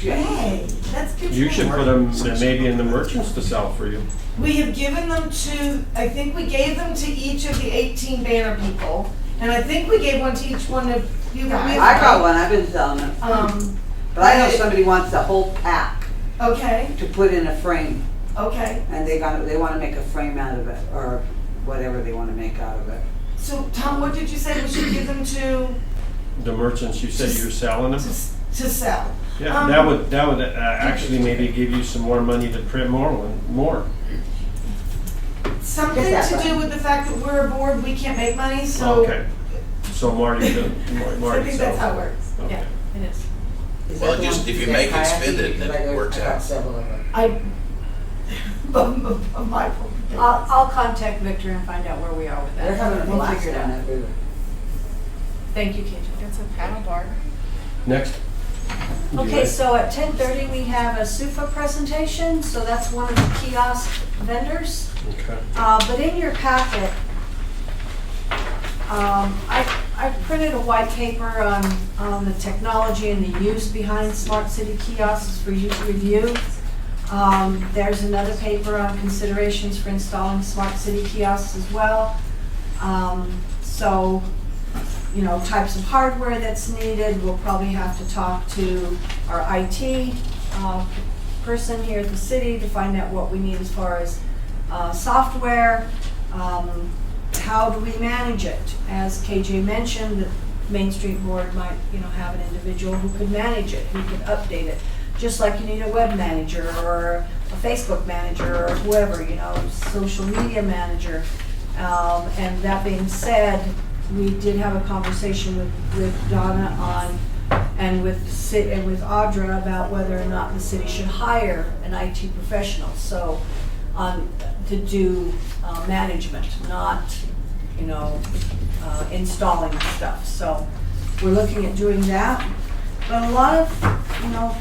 Yay, that's good. You to should know. put them maybe in the merchants to sell for you. We have given them to, I think we gave them to each of the 18 banner people, and I think we gave one to each one of you guys. I got one, I've been selling it. But I know somebody wants the whole pack Okay, to put in a frame, okay. and they wanna make a frame out of it, or whatever they wanna make out of it. So Tom, what did you say we should give them to The merchants, you said you're selling them? to sell? Yeah, that would actually maybe give you some more money to print more. Something Get that to do right. with the fact that we're a board, we can't make money, so Okay, so Marty I Marty think that's how it sells. works. Okay. Yeah, it is. Is Well, that the just one if you that make it, kayaking? spend it, then Because it works I got out. several of them. Of my fault. I'll contact Victor and find out where we are with that. They're having a We'll blast figure it down out. that river. Thank you, KJ. It's a paddleboard. Next. Okay, so at 10:30, we have a SUFA presentation, so that's one of the kiosk vendors. Okay. But in your packet, I printed a white paper on the technology and the use behind smart city kiosks for you to review. There's another paper on considerations for installing smart city kiosks as well. So, you know, types of hardware that's needed. We'll probably have to talk to our IT person here at the city to find out what we need as far as software. How do we manage it? As KJ mentioned, the Main Street Board might, you know, have an individual who could manage it, who could update it. Just like you need a web manager or a Facebook manager or whoever, you know, social media manager. And that being said, we did have a conversation with Donna and with Audra about whether or not the city should hire an IT professional. So, to do management, not, you know, installing stuff. So we're looking at doing that. But a lot of, you know,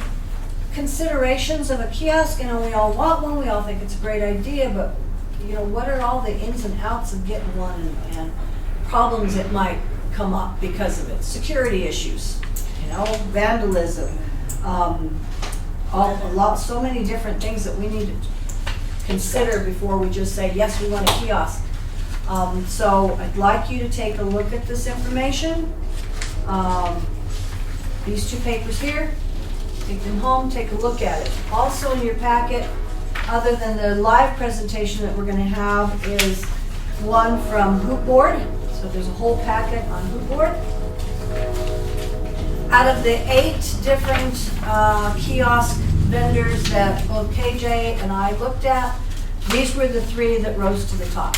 considerations of a kiosk, you know, we all want one, we all think it's a great idea, but, you know, what are all the ins and outs of getting one and problems that might come up because of it? Security issues, you know, vandalism, so many different things that we need to consider before we just say, yes, we want a kiosk. So I'd like you to take a look at this information. These 2 papers here, take them home, take a look at it. Also in your packet, other than the live presentation that we're going to have, is one from Hoop Board. So there's a whole packet on Hoop Board. Out of the 8 different kiosk vendors that both KJ and I looked at, these were the 3 that rose to the top,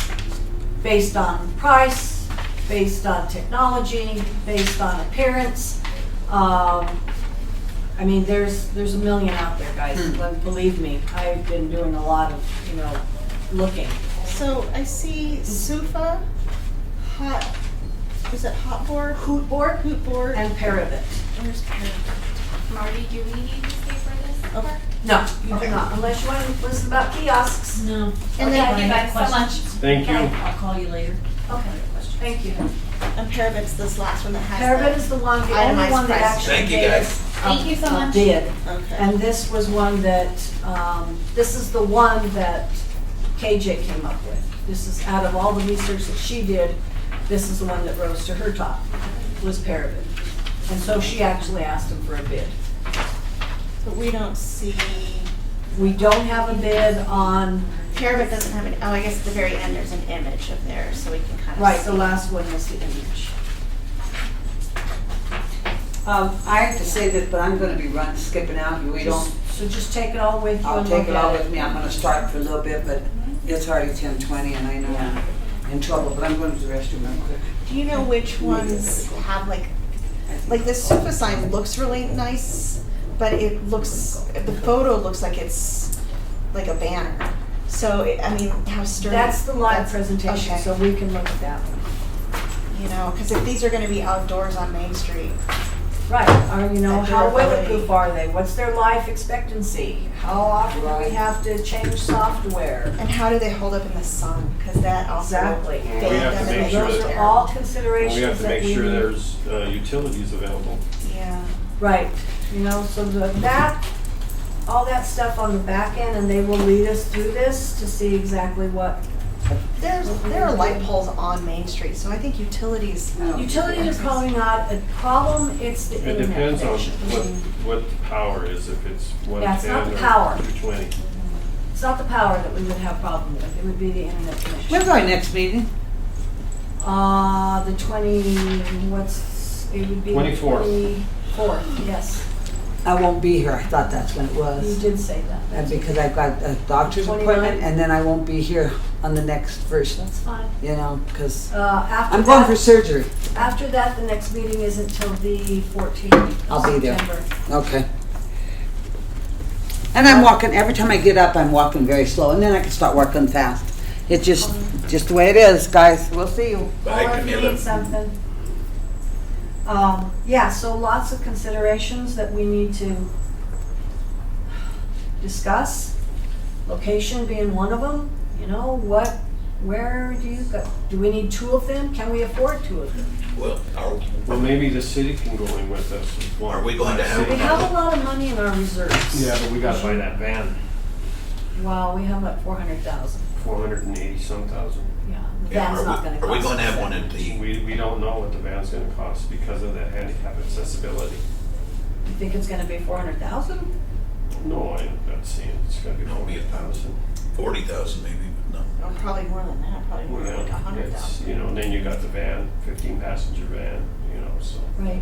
based on price, based on technology, based on appearance. I mean, there's a million out there, guys. Believe me, I've been doing a lot of, you know, looking. So I see SUFA, is it Hotboard? Hoot Board Hoot Board. and Parabit. Where's Parabit? Marty, do we need to stay for this part? No, you do not, unless you want to listen about kiosks. no. And Okay, then- I'll get back so much. Thank you. I'll call you later. Okay, thank you. And Parabit's this last one that has Parabit is the one, the only itemized one that price. actually Thank you, gave guys. us Thank you so a much. bid. Okay. And this was one that, this is the one that KJ came up with. This is, out of all the research that she did, this is the one that rose to her top, was Parabit. And so she actually asked him for a bid. But we don't see, We don't have a bid on, Parabit doesn't have an, oh, I guess at the very end there's an image of theirs, so we can kind of right, see. the last one was the image. I have to say this, but I'm gonna be skipping out. We don't, So just take it all with you I'll and take look it all at with it. me. I'm gonna start for a little bit, but it's already 10:20 and I know I'm in trouble, but I'm going to the restroom real quick. Do you know which ones have like the sofa sign looks really nice, but it looks, the photo looks like it's like a banner. So, I mean, how sturdy. That's the live that's- presentation, okay. so we can look at that. You know, because if these are gonna be outdoors on Main Street, Right, or you know, That how durability. weatherproof are they? What's their life expectancy? How often do we Right. have to change software? and how do they hold up in the sun? Because that also. Exactly. Well, we have to them make in sure the Those that- are all And considerations we have to that make we sure need. there's utilities available. Yeah. Right, you know, so all that stuff on the back end, and they will lead us through this to see exactly what. There are light poles on Main Street, so I think utilities. Utilities are probably not a problem, it's the It internet depends on connection. what the power is, if it's Yeah, it's not 110 the power. or 220. It's not the power that we would have problem with, it would be the internet connection. When's our next meeting? The it would be. 24th. 24th, yes, I won't be here. I thought that's when it you was. did say that. And because I've got a doctor's 29? appointment and then I won't be here on the next first, That's fine. you know, because After I'm going for that, surgery. after that, the next meeting isn't till the 14th of I'll be there. September. Okay. And I'm walking, every time I get up, I'm walking very slow and then I can start working fast. It's just the way it is, guys. We'll see you. Bye, Or if you Camilla. need something. Yeah, so lots of considerations that we need to discuss. Location being one of them, you know, where do we need two of them? Can we afford two of them? Well, maybe the city can go in with us. as one. Are we going to have- We have a lot of money in our reserves. Yeah, but we gotta buy that van, Well, we have like 400,000, 480 some thousand. yeah. The Yeah, van's not gonna cost. Are we going to have us one that at the, We don't know what the van's gonna cost because of the handicap accessibility. You think it's gonna be 400,000? No, I'm not saying it's gonna be No, be 40,000. 40,000 maybe, but no. Or probably more than that, probably more like Yeah, 100,000. it's, you know, and then you got the van, 15 passenger van, you know, so. Right.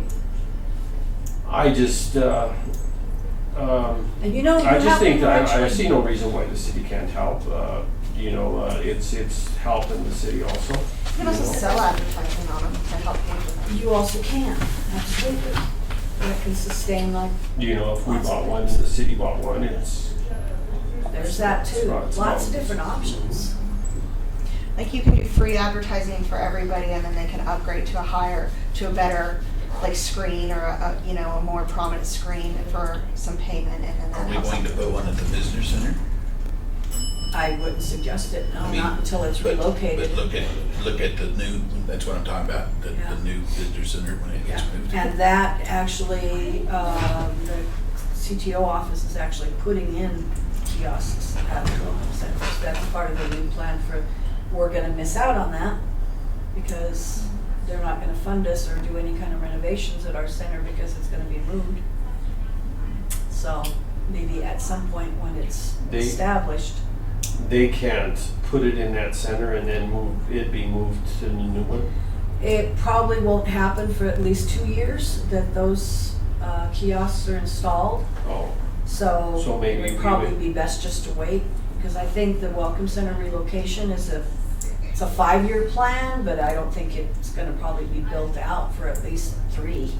I just, And you know, you I just have think to that I actually- see no reason why the city can't help. You know, it's helping the city also. You can also sell advertising on them to help pay for them. You also can, absolutely. That can sustain like, You know, if we bought one, the city bought one, there's that too. It's Lots of not- different options. Like you can do free advertising for everybody and then they can upgrade to a better like screen or a more prominent screen for some payment and then Are that we helps. going to put one at the visitor center? I wouldn't suggest it, no, I mean, not until it's but- relocated. But look at the new, that's what I'm talking about, Yeah. the new visitor center when it gets moved. And that actually, the CTO office is actually putting in kiosks at the Relocation Center. So that's part of the new plan we're gonna miss out on that because they're not gonna fund us or do any kind of renovations at our center because it's gonna be moved. So maybe at some point when it's established, They can't put it in that center and then be moved to the new one. it probably won't happen for at least 2 years that those kiosks are installed. Oh, So So maybe it we would probably would- be best just to wait, because I think the Welcome Center relocation it's a 5-year plan, but I don't think it's gonna probably be built out for at least 3.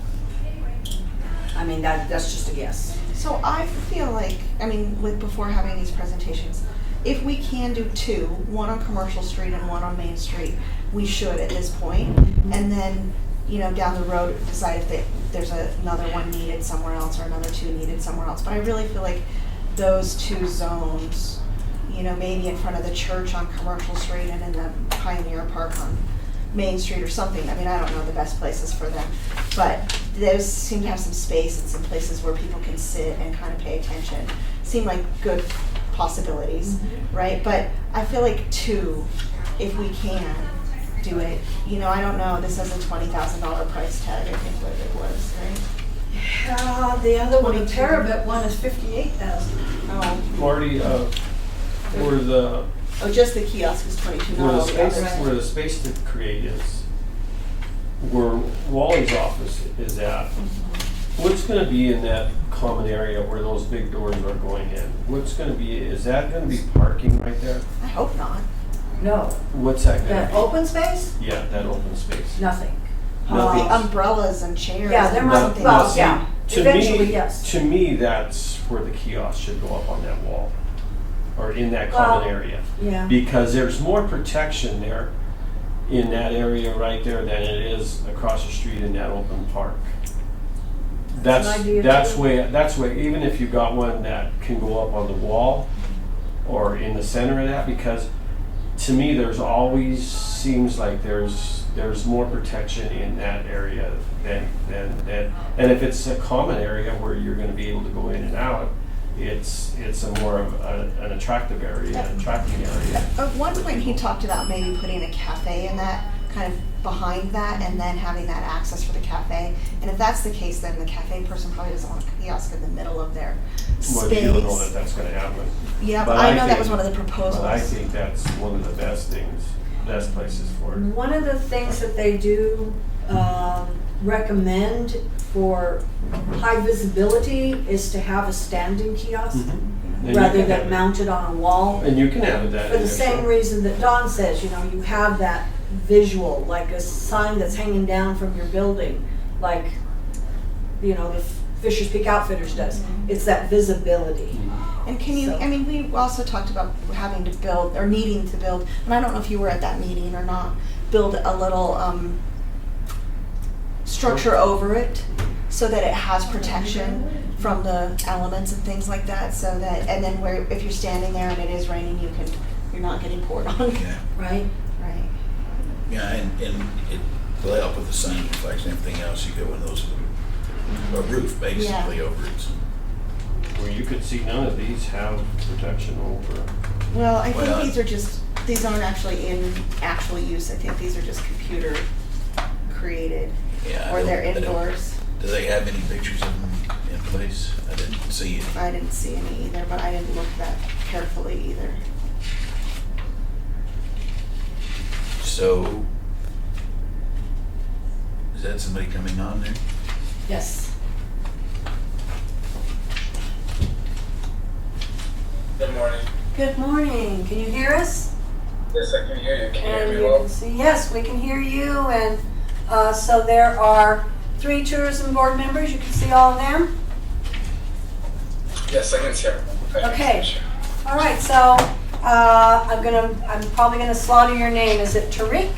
I mean, that's just a guess. So I feel like, before having these presentations, if we can do two, one on Commercial Street and one on Main Street, we should at this point. And then, down the road, decide if there's another one needed somewhere else or another two needed somewhere else. But I really feel like those two zones, maybe in front of the church on Commercial Street and in the Pioneer Park on Main Street or something. I don't know the best places for them. But those seem to have some space and some places where people can sit and kind of pay attention. Seem like good possibilities, right? But I feel like two, if we can do it, I don't know, this has a $20,000 price tag, I think what it was, right? The other one, the 22. terabit one is 58,000. Oh, Marty, where the just the kiosk is 22, not all the others. where the space to create is, where Wally's office is at, What's gonna be in that common area where those big doors are going in? What's gonna be, is that gonna be parking right there? I hope not. No, What's that that gonna open space, be? Yeah, that open space. nothing. Nothing. The umbrellas and chairs. Yeah, there and might, something well, else. yeah, To eventually, me, yes. To me, that's where the kiosk should go up on that wall, or in that common Well, area. Yeah. Because there's more protection there in that area right there than it is across the street in that open park. That's an idea, That's too. way, even if you got one that can go up on the wall or in the center of that, because to me, there's always, seems like there's more protection in that area than, and if it's a common area where you're gonna be able to go in and out, it's a more of an attractive area, an attracting area. At one point, he talked about maybe putting a cafe in that, kind of behind that, and then having that access for the cafe. And if that's the case, then the cafe person probably doesn't want a kiosk in the middle of their Well, space. you don't know that that's gonna happen. Yeah, But I know that think- was one of the proposals. But I think that's one of the best things, best places for it. One of the things that they do recommend for high visibility is to have a standing kiosk And you rather can have than it- mounted on a wall. And you can have that For in the there, same sure. reason that Don says, you know, you have that visual, like a sign that's hanging down from your building, like, you know, the Fisher's Peak Outfitters does. It's that visibility. And can you, So- I mean, we also talked about having to build, or needing to build, and I don't know if you were at that meeting or not, build a little structure over it so that it has protection from the elements and things like that, so that, and then where, if you're standing there and it is raining, you're not getting poured on. Yeah, Right? Right. yeah, and it will help with the sun reflection and everything else. You go in those, a roof basically over it. So. Where you could see none of these have protection over. Well, I think Well, these aren't actually in actual use. I think these are just computer created, Yeah, or they're I don't- indoors. Do they have any pictures of them in place? I didn't see it. I didn't see any either, but I didn't look that carefully either. So, is that somebody coming on there? Yes. Good morning. Good morning. Can you hear us? Yes, I can hear you. Can you And hear me you well? can see, yes, we can hear you. And so there are 3 tourism board members. You can see all of them. Yes, I can see everyone. Okay. All right. So I'm probably gonna slaughter your name. Is it Tariq?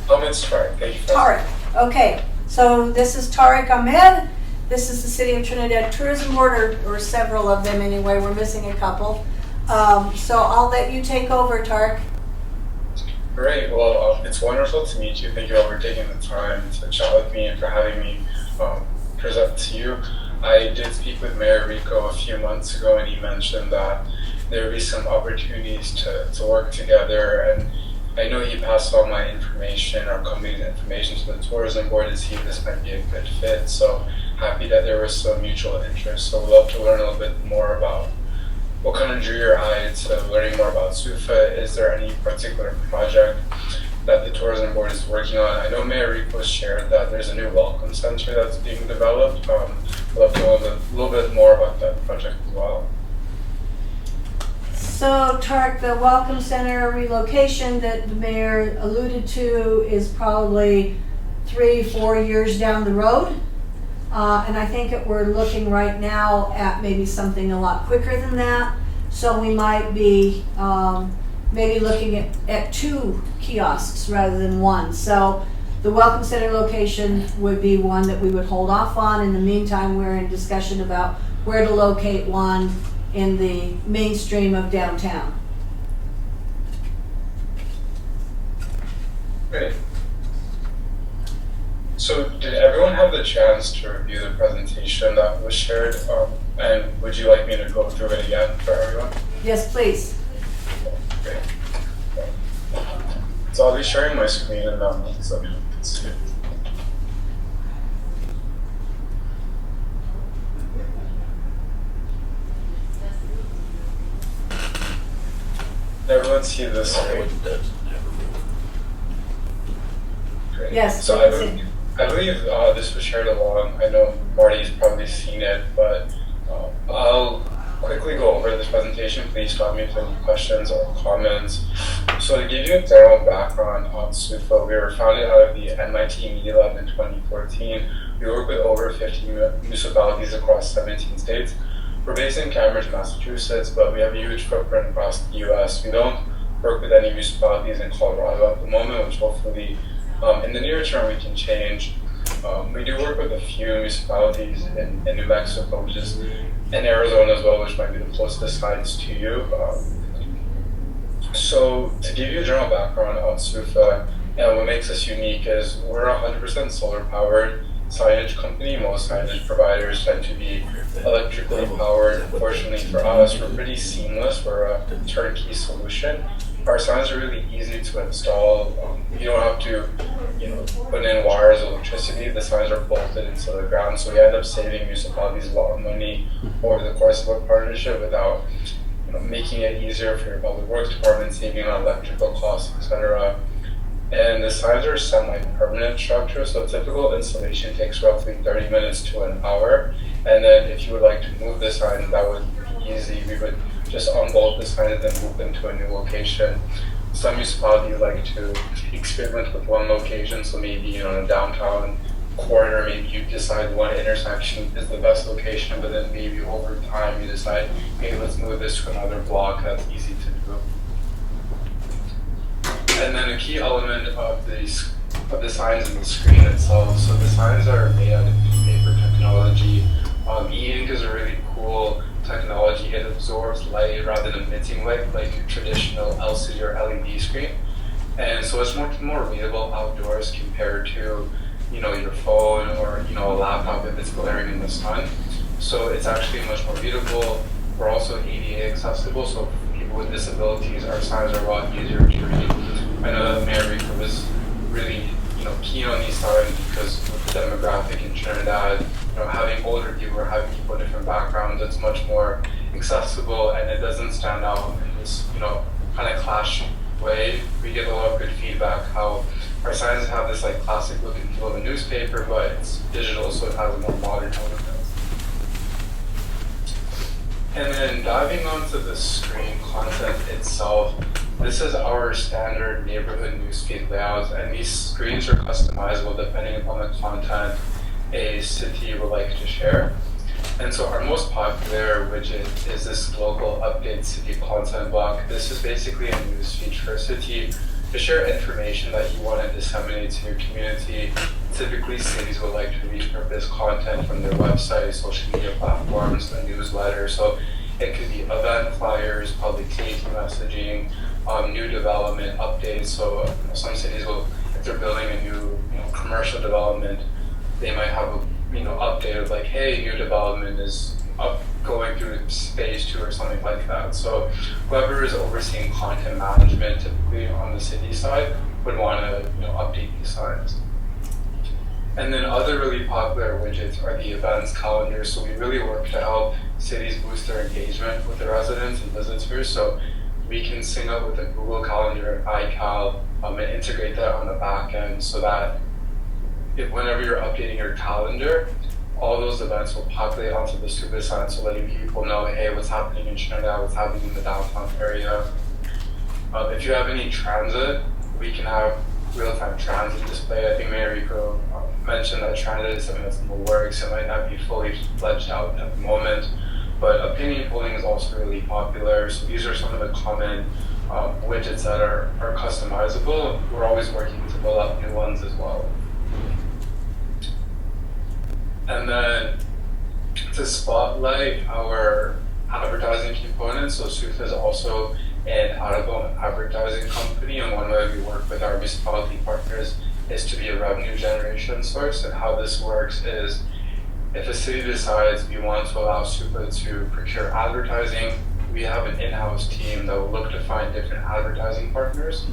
It's Tarek. Thank you. Tariq. Okay. So this is Tariq Ahmed. This is the City of Trinidad Tourism Board, or several of them anyway. We're missing a couple. So I'll let you take over, Tariq. Great. Well, it's wonderful to meet you. Thank you all for taking the time to chat with me and for having me present to you. I did speak with Mayor Rico a few months ago, and he mentioned that there would be some opportunities to work together. And I know he passed all my information, our company's information, to the tourism board to see if this might be a good fit. So happy that there was some mutual interest. So we'd love to learn a little bit more about what kind of drew your eye to learning more about SUFA. Is there any particular project that the tourism board is working on? I know Mayor Rico shared that there's a new welcome center that's being developed. I'd love to learn a little bit more about that project as well. So, Tarek, the Welcome Center relocation that the mayor alluded to is probably 3-4 years down the road. And I think that we're looking right now at maybe something a lot quicker than that. So we might be maybe looking at 2 kiosks rather than 1. So the Welcome Center location would be one that we would hold off on. In the meantime, we're in discussion about where to locate one in the mainstream of downtown. Great. So did everyone have the chance to review the presentation that was shared? And would you like me to go through it again for everyone? Yes, please. Great. So I'll be sharing my screen and so you can see it. Everyone see this screen? It doesn't have a roof. Great. Yes, So we I can would, I believe this was shared along. I know Marty's probably seen it, but I'll quickly go over this presentation. Please stop me if any questions or comments. So to give you a general background on SUFA, we were founded out of the MIT Media Lab in 2014. We work with over 50 municipalities across 17 states. We're based in Cambridge, Massachusetts, but we have a huge footprint across the US. We don't work with any municipalities in Colorado at the moment, which hopefully in the near term we can change. We do work with a few municipalities in New Mexico, which is in Arizona as well, which might be the closest sites to you. So to give you a general background on SUFA, and what makes us unique is we're 100% solar powered signage company. Most signage providers tend to be electrically powered. Fortunately for us, we're pretty seamless. We're a turnkey solution. Our signs are really easy to install. You don't have to, put in wires or electricity. The signs are bolted into the ground, so we end up saving municipalities a lot of money over the course of a partnership without, making it easier for your public works department, saving on electrical costs, etc. And the signs are semi-permanent structure, so typical installation takes roughly 30 minutes to an hour. And then if you would like to move the sign, that would be easy. We would just unbolt the sign and then move them to a new location. Some municipalities like to experiment with one location, so maybe in a downtown corridor, maybe you decide one intersection is the best location, but then maybe over time you decide, hey, let's move this to another block. That's easy to do. And then a key element of the signs and the screen itself. So the signs are made out of e-paper technology. E-ink is a really cool technology. It absorbs light rather than emitting light like a traditional LCD or LED screen. And so it's much more readable outdoors compared to, your phone or, a laptop if it's glaring in the sun. So it's actually much more readable. We're also ADA accessible, so for people with disabilities, our signs are a lot easier to read. I know that Mayor Rico was really, keen on these signs because with the demographic in Trinidad, having older people or having people with different backgrounds, it's much more accessible and it doesn't stand out in this, kind of clash way. We get a lot of good feedback how our signs have this classic look and feel of a newspaper, but it's digital, so it has a more modern tone of it. And then diving onto the screen content itself, this is our standard neighborhood newsfeed layout, and these screens are customizable depending upon the content a city would like to share. And so our most popular widget is this local update city content block. This is basically a newsfeed for a city to share information that you want to disseminate to your community. Typically, cities would like to repurpose content from their website, social media platforms, a newsletter. So it could be event flyers, public safety messaging, new development updates. So some cities will, if they're building a new commercial development, they might have a update of hey, new development is going through phase 2 or something like that. So whoever is overseeing content management, typically on the city side, would want to update these signs. And then other really popular widgets are the events calendar. So we really work to help cities boost their engagement with their residents and visitors. So we can sync up with a Google Calendar and iCal and integrate that on the back end so that whenever you're updating your calendar, all those events will populate onto the SUFA sign, so letting people know, hey, what's happening in Trinidad, what's happening in the downtown area. If you have any transit, we can have real-time transit display. I think Mayor Rico mentioned that transit is something that's in the works. It might not be fully fledged out at the moment, but opinion polling is also really popular. So these are some of the common widgets that are customizable. We're always working to build up new ones as well. And then to spotlight our advertising components, so SUFA is also an out-of-home advertising company, and one way we work with our municipality partners is to be a revenue generation source. And how this works is if a city decides we want to allow SUFA to procure advertising, we have an in-house team that will look to find different advertising partners.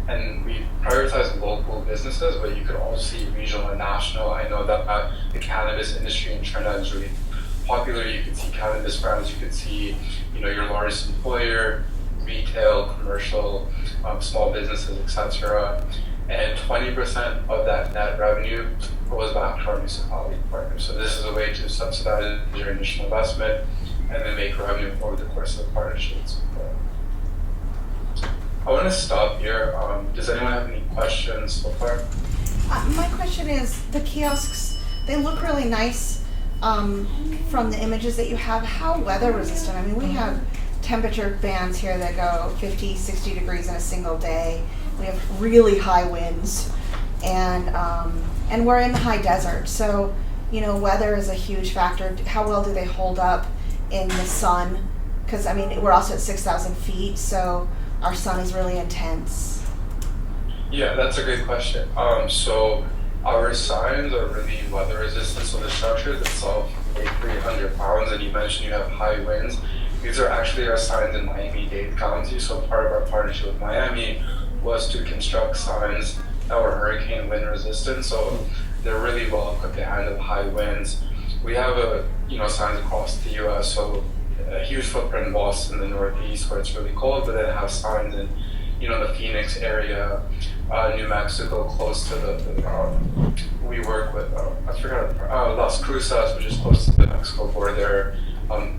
And we prioritize local businesses, but you could also see regional and national. I know that the cannabis industry in Trinidad is really popular. You could see cannabis brands, you could see, your largest employer, retail, commercial, small businesses, etc. and 20% of that net revenue goes back to our municipality partners. So this is a way to subsidize your initial investment and then make revenue over the course of the partnerships. I want to stop here. Does anyone have any questions so far? My question is, the kiosks, they look really nice from the images that you have. How weather resistant? I mean, we have temperature bands here that go 50, 60 degrees in a single day. We have really high winds, and we're in the high desert. So, you know, weather is a huge factor. How well do they hold up in the sun? Because, I mean, we're also at 6,000 feet, so our sun is really intense. Yeah, that's a great question. So our signs are really weather resistant. So the structure itself weighs 300 pounds, and you mentioned you have high winds. These are actually our signs in Miami-Dade County. So part of our partnership with Miami was to construct signs that were hurricane wind resistant. So they're really well equipped to handle high winds. We have signs across the U.S. So a huge footprint in Boston, the Northeast, where it's really cold, but then have signs in the Phoenix area, New Mexico, close to we work with Las Cruces, which is close to the Mexico border.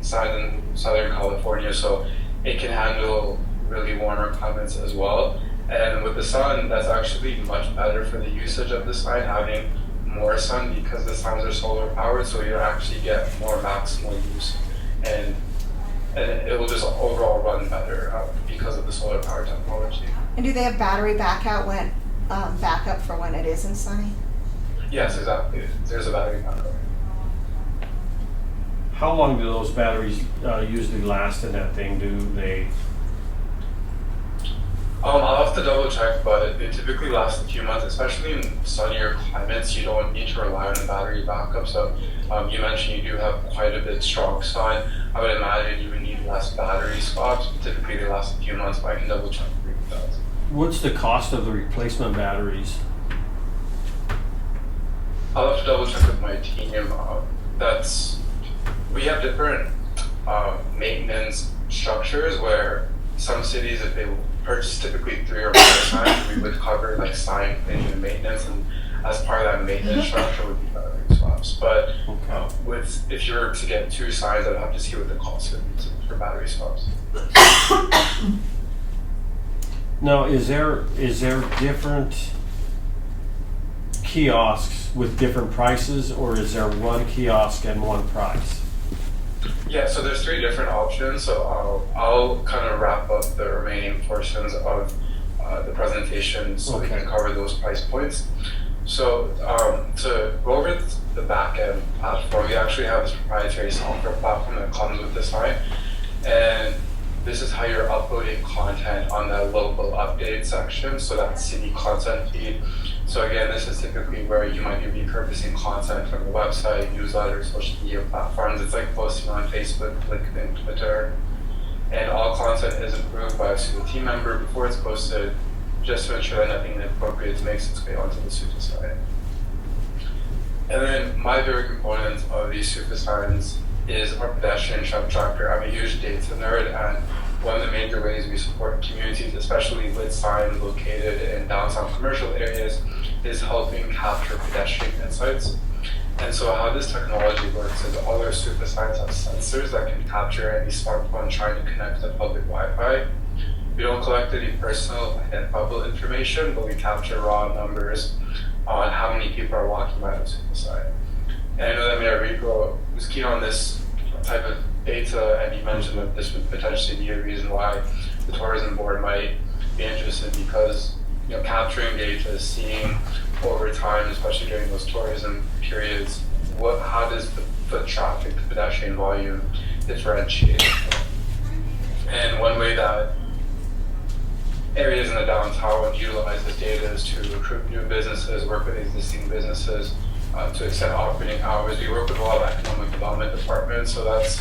Signs in Southern California, so it can handle really warmer climates as well. And with the sun, that's actually much better for the usage of the sign, having more sun, because the signs are solar powered, so you actually get more maximal use, and it will just overall run better because of the solar power technology. And do they have battery backup for when it isn't sunny? Yes, exactly. There's a battery backup. How long do those batteries usually last in that thing? Do they? I'll have to double check, but they typically last a few months, especially in sunnier climates. You don't need to rely on the battery backup. So you mentioned you do have quite a bit strong sun. I would imagine you would need less battery swaps. Typically they last a few months, but I can double check for you with that. What's the cost of the replacement batteries? I'll have to double check with my team. We have different maintenance structures where some cities, if they purchase typically 3 or more signs, we would cover like sign cleaning and maintenance, and as part of that maintenance structure would be battery swaps. But if you were to get 2 signs, I'd have to see what the cost would be for battery swaps. Now, is there different kiosks with different prices, or is there one kiosk and one price? Yeah, so there's 3 different options. So I'll kind of wrap up the remaining portions of the presentation so we can cover those price points. So to go over the back-end platform, we actually have this proprietary software platform that comes with the sign. And this is how you're uploading content on that local update section, so that city content feed. So again, this is typically where you might be repurposing content from the website, newsletter, social media platforms. It's like posting on Facebook, LinkedIn, Twitter. And all content is approved by a SUTA team member before it's posted, just to ensure that nothing inappropriate makes its way onto the SUTA site. And then my favorite component of these SUTA signs is our pedestrian tractor. I'm a huge data nerd, and one of the major ways we support communities, especially with signs located in downtown commercial areas, is helping capture pedestrian insights. And so how this technology works is all our SUTA signs have sensors that can capture any smartphone trying to connect to public Wi-Fi. We don't collect any personal and public information, but we capture raw numbers on how many people are walking by the SUTA sign. And I know that Mayor Rico was keen on this type of data, and you mentioned that this would potentially be a reason why the tourism board might be interested, because capturing data, seeing over time, especially during those tourism periods, how does the foot traffic, the pedestrian volume differentiate? And one way that areas in the downtown utilize this data is to recruit new businesses, work with existing businesses to extend operating hours. We work with a lot of economic development departments, so that's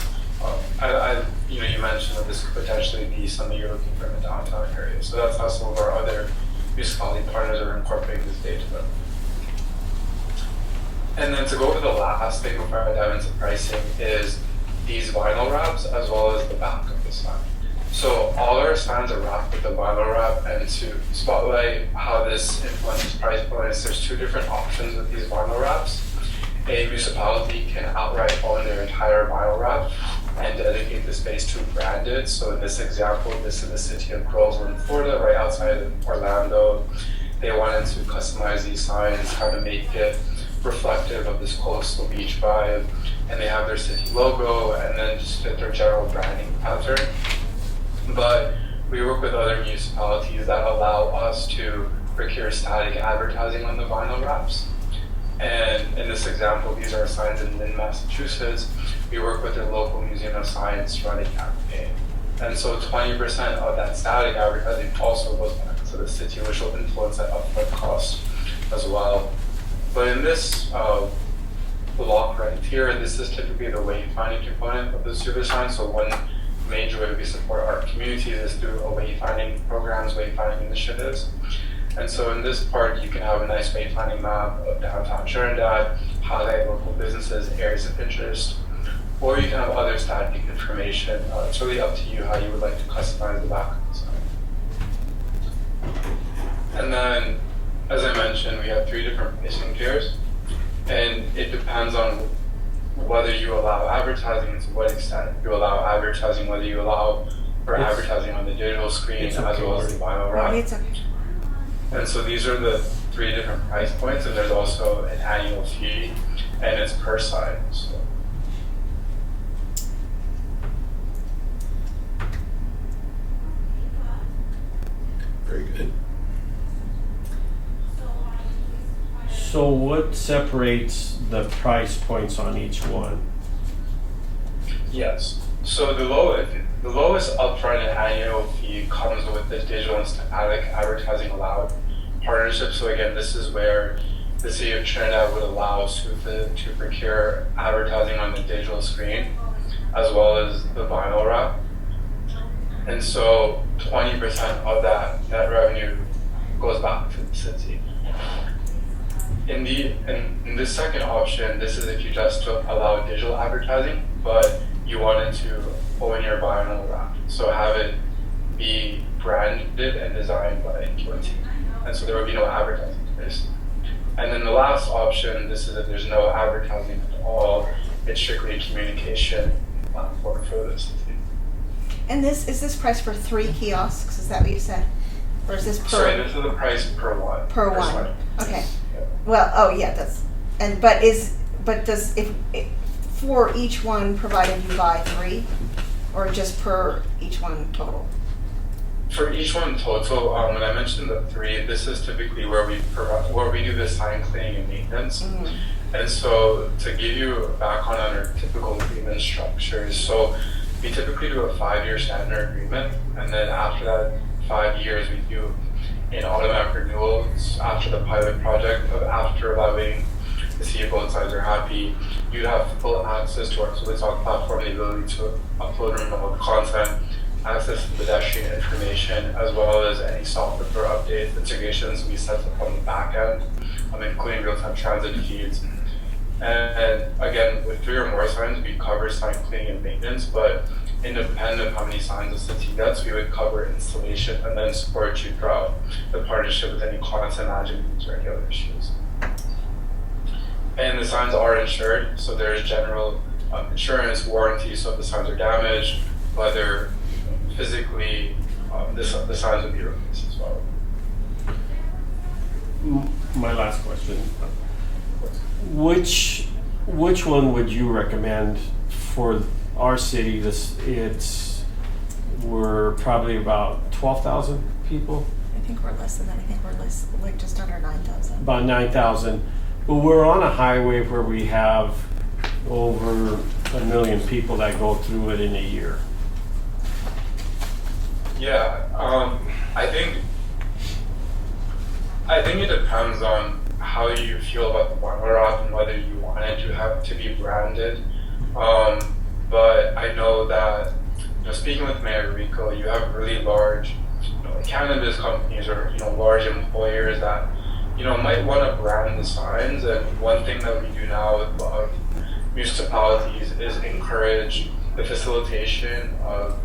you mentioned that this could potentially be something you're looking for in the downtown area. So that's how some of our other municipality partners are incorporating this data. And then to go over the last thing before I dive into pricing is these vinyl wraps as well as the back of the sign. So all our signs are wrapped with the vinyl wrap, and And to spotlight how this influences price points, there's two different options with these vinyl wraps. A municipality can outright own their entire vinyl wrap and dedicate the space to branded. So in this example, this is the city of Groveland, Florida, right outside of Orlando. They wanted to customize these signs, kind of make it reflective of this coastal beach vibe, and they have their city logo and then just fit their general branding pattern. But we work with other municipalities that allow us to procure static advertising on the vinyl wraps. And in this example, these are signs in Lynn, Massachusetts. We work with their local Museum of Science running campaign. And so 20% of that static advertising also goes back to the city, which will influence that upfront cost as well. But in this block right here, this is typically the wayfinding component of the super sign. So one major way we support our communities is through a wayfinding programs, wayfinding initiatives. And so in this part, you can have a nice wayfinding map of downtown Trinidad, highlight local businesses, areas of interest, or you can have other static information. It's really up to you how you would like to customize the back of the sign. And then, as I mentioned, we have 3 different pricing tiers, and it depends on whether you allow advertising and to what extent you allow advertising, whether you allow for advertising on the digital screen as well as the vinyl wrap. It's okay. And so these are the 3 different price points, and there's also an annual fee, and it's per sign. So. Very good. So what separates the price points on each one? Yes. So the lowest upfront and annual fee comes with the digital and static advertising allowed partnership. So again, this is where the city of Trinidad would allow SUFA to procure advertising on the digital screen as well as the vinyl wrap. And so 20% of that net revenue goes back to the city. In the second option, this is if you just allow digital advertising, but you wanted to own your vinyl wrap. So have it be branded and designed by QNT. And so there would be no advertising to this. And then the last option, this is if there's no advertising at all, it's strictly a communication platform for the city. And is this price for 3 kiosks? Is that what you said? Or is this per? Sorry, this is the price per one. Per one. sign. Okay. Yeah. Well, oh yeah, does if for each one provided you buy 3, or just per each one total? For each one total, when I mentioned the 3, this is typically where we do the sign cleaning and maintenance. Mm-hmm. And so to give you a background on our typical agreement structures, so we typically do a 5-year standard agreement, and then after that 5 years we do an automatic renewal after the pilot project. After allowing to see if both sides are happy, you'd have full access to our Talk platform, the ability to upload and remote content, access to pedestrian information, as well as any software updates, integrations we set up on the back end, including real-time transit feeds. And again, with 3 or more signs, we cover sign cleaning and maintenance, but independent of how many signs the city gets, we would cover installation and then support you throughout the partnership with any content management needs or any other issues. And the signs are insured, so there's general insurance, warranty, so if the signs are damaged, whether physically, the signs would be replaced as well. My last question. Which one would you recommend for our city? We're probably about 12,000 people. I think we're less than that. I think we're like just under 9,000. About 9,000. But we're on a highway where we have over 1 million people that go through it in a year. Yeah, I think it depends on how you feel about the vinyl wrap and whether you want it to have to be branded. But I know that, speaking with Mayor Rico, you have really large, cannabis companies or large employers that might want to brand the signs. And one thing that we do now with municipalities is encourage the facilitation of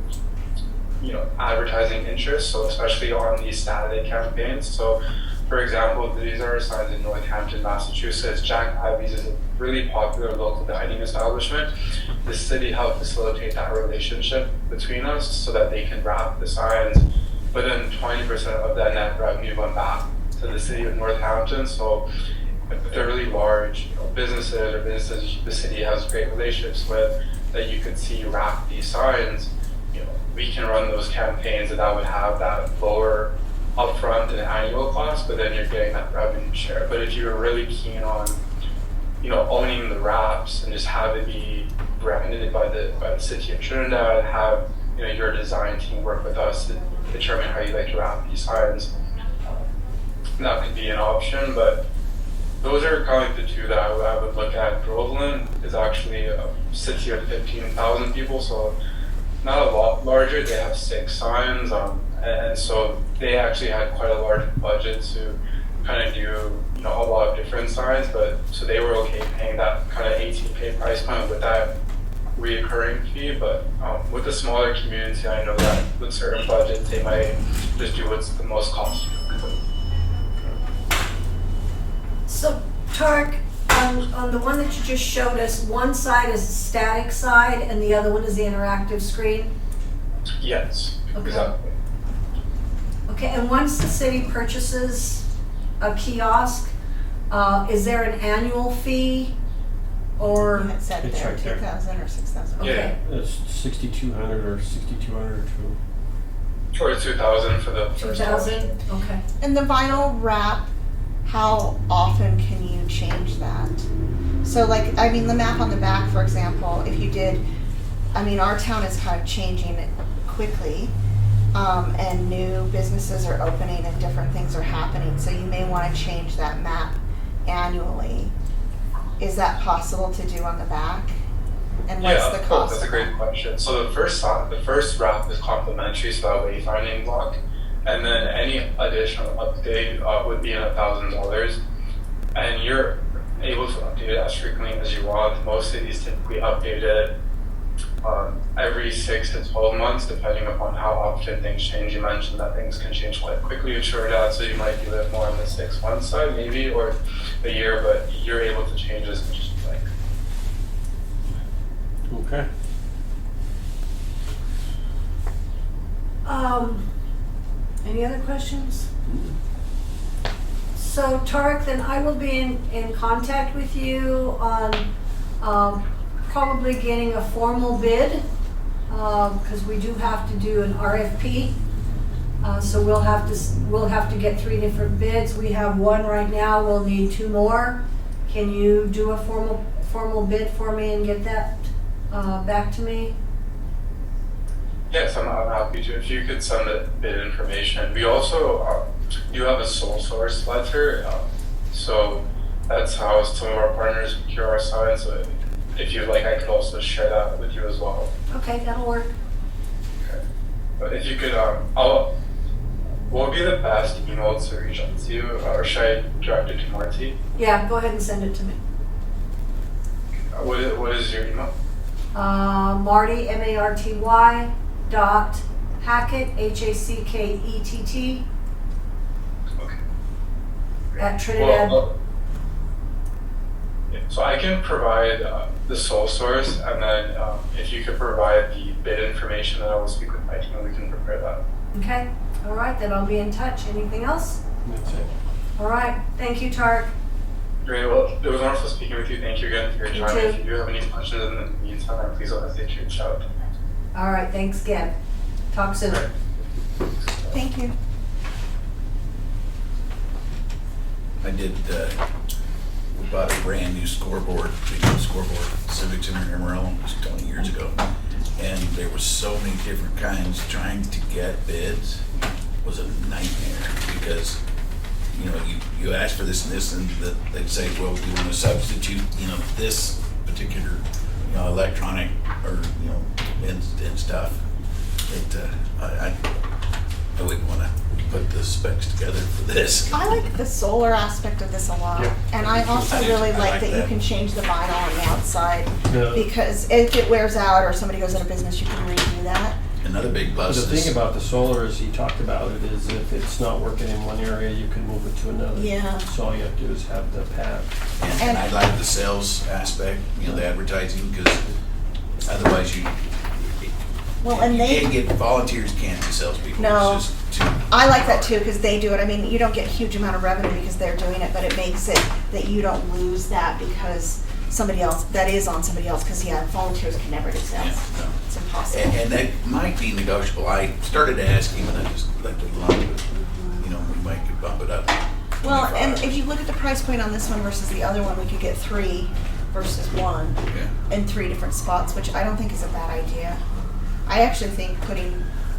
advertising interest, so especially on these Saturday campaigns. So for example, these are signs in Northampton, Massachusetts. Jack Abbey's is a really popular local dining establishment. The city helped facilitate that relationship between us so that they can wrap the signs, but then 20% of that net revenue went back to the city of Northampton. So if they're really large businesses the city has great relationships with, that you could see wrap these signs, we can run those campaigns and that would have that lower upfront and annual cost, but then you're getting that revenue share. But if you're really keen on, owning the wraps and just have it be branded by the city of Trinidad, have your design team work with us to determine how you like to wrap these signs, that could be an option. But those are kind of like the two that I would look at. Groveland is actually a city of 15,000 people, so not a lot larger. They have 6 signs, and so they actually had quite a large budget to kind of do a lot of different signs. But so they were okay paying that kind of 18K price point with that reoccurring fee. But with the smaller community, I know that with certain budgets they might just do what's the most cost. So Tarek, on the one that you just showed us, one side is the static side and the other one is the interactive screen? Yes, Okay. exactly. Okay, and once the city purchases a kiosk, is there an annual fee or? You had said It's there, right there. 2,000 or 6,000. Okay. It's 6,200 or 6,200 or 2. Or 2,000 for the first 2,000? Okay. And the vinyl wrap, how often can you change that? So the map on the back, for example, if you did, our town is kind of changing it quickly, and new businesses are opening and different things are happening, so you may want to change that map annually. Is that possible to do on the back? And what's the cost? That's a great question. So the first wrap is complimentary, so that wayfinding block. And then any additional update would be $1,000, and you're able to update it as frequently as you want. Most cities typically update it every 6 to 12 months, depending upon how often things change. You mentioned that things can change quite quickly in Trinidad, so you might do it more on the 6 month side, maybe, or a year. But you're able to change as much as you like. Okay. Any other questions? So Tarek, then I will be in contact with you on probably getting a formal bid, because we do have to do an RFP. So we'll have to get 3 different bids. We have 1 right now. We'll need 2 more. Can you do a formal bid for me and get that back to me? Yes, I'm happy to. If you could send the bid information. We also do have a sole source letter, so that's how some of our partners procure our signs. So if you'd like, I could also share that with you as well. Okay, that'll work. Okay. But if you could, what would be the best email to reach out to you, or should I direct it to Marty? Yeah, go ahead and send it to me. What is your email? Marty, Marty, Hackett, Hackett, Okay. at Trinidad. Yeah, so I can provide the sole source, and then if you could provide the bid information, then I will speak with my team and we can prepare that. Okay, all right, then I'll be in touch. Anything else? That's it. All right, thank you, Tarek. Great, well, it was wonderful speaking with you. Thank you again for your You time. too. If you do have any questions in the meantime, please don't hesitate to reach out. All right, thanks again. Talk soon. Right. Thank you. I did, we bought a brand new scoreboard, big scoreboard, Civic Center in Amarillo, it was 20 years ago. And there were so many different kinds. Trying to get bids was a nightmare because, you ask for this and this, and they'd say, well, we want to substitute, this particular, electronic or, and stuff. I wouldn't want to put the specs together for this. I like the solar aspect of this a lot. Yeah. And I also I do really too. I like like that you that. can change the vinyl on the outside, Yeah. because if it wears out or somebody goes out of business, you can redo that. And another big But plus the is. thing about the solar, as he talked about it, is if it's not working in one area, you can move it to another. Yeah. So all you have to do is have the pad. And I like the sales aspect, the advertising, because otherwise you Well, and they, can't get, volunteers can't be salespeople. No. It's just too. I like that too, because they do it. I mean, you don't get a huge amount of revenue because they're doing it, but it makes it that you don't lose that because somebody else, that is on somebody else, because volunteers can never do sales. Yeah, no. It's impossible. And that might be negotiable. I started to ask him and I just left it alone, but, we might could bump it up. Well, 25. and if you look at the price point on this one versus the other one, we could get 3 versus 1 Yeah. in 3 different spots, which I don't think is a bad idea. I actually think putting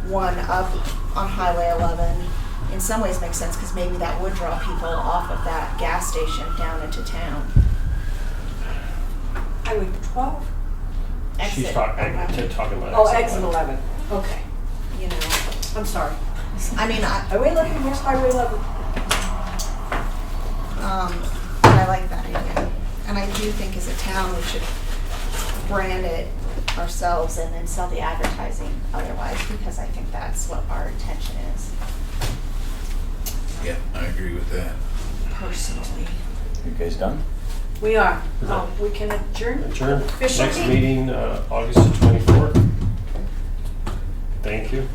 one up on Highway 11 in some ways makes sense, because maybe that would draw people off of that gas station down into town. Highway 12? She's Exit talking 11. about. Oh, exit 11, okay. You know, I'm sorry. I mean, Highway 11, where's Highway 11? I like that idea. And I do think as a town, we should brand it ourselves and then sell the advertising otherwise, because I think that's what our intention is, Yeah, I agree with that. personally. You guys done? We are. We can adjourn? Adjourn. Official Next meeting, August the 24th. Thank you.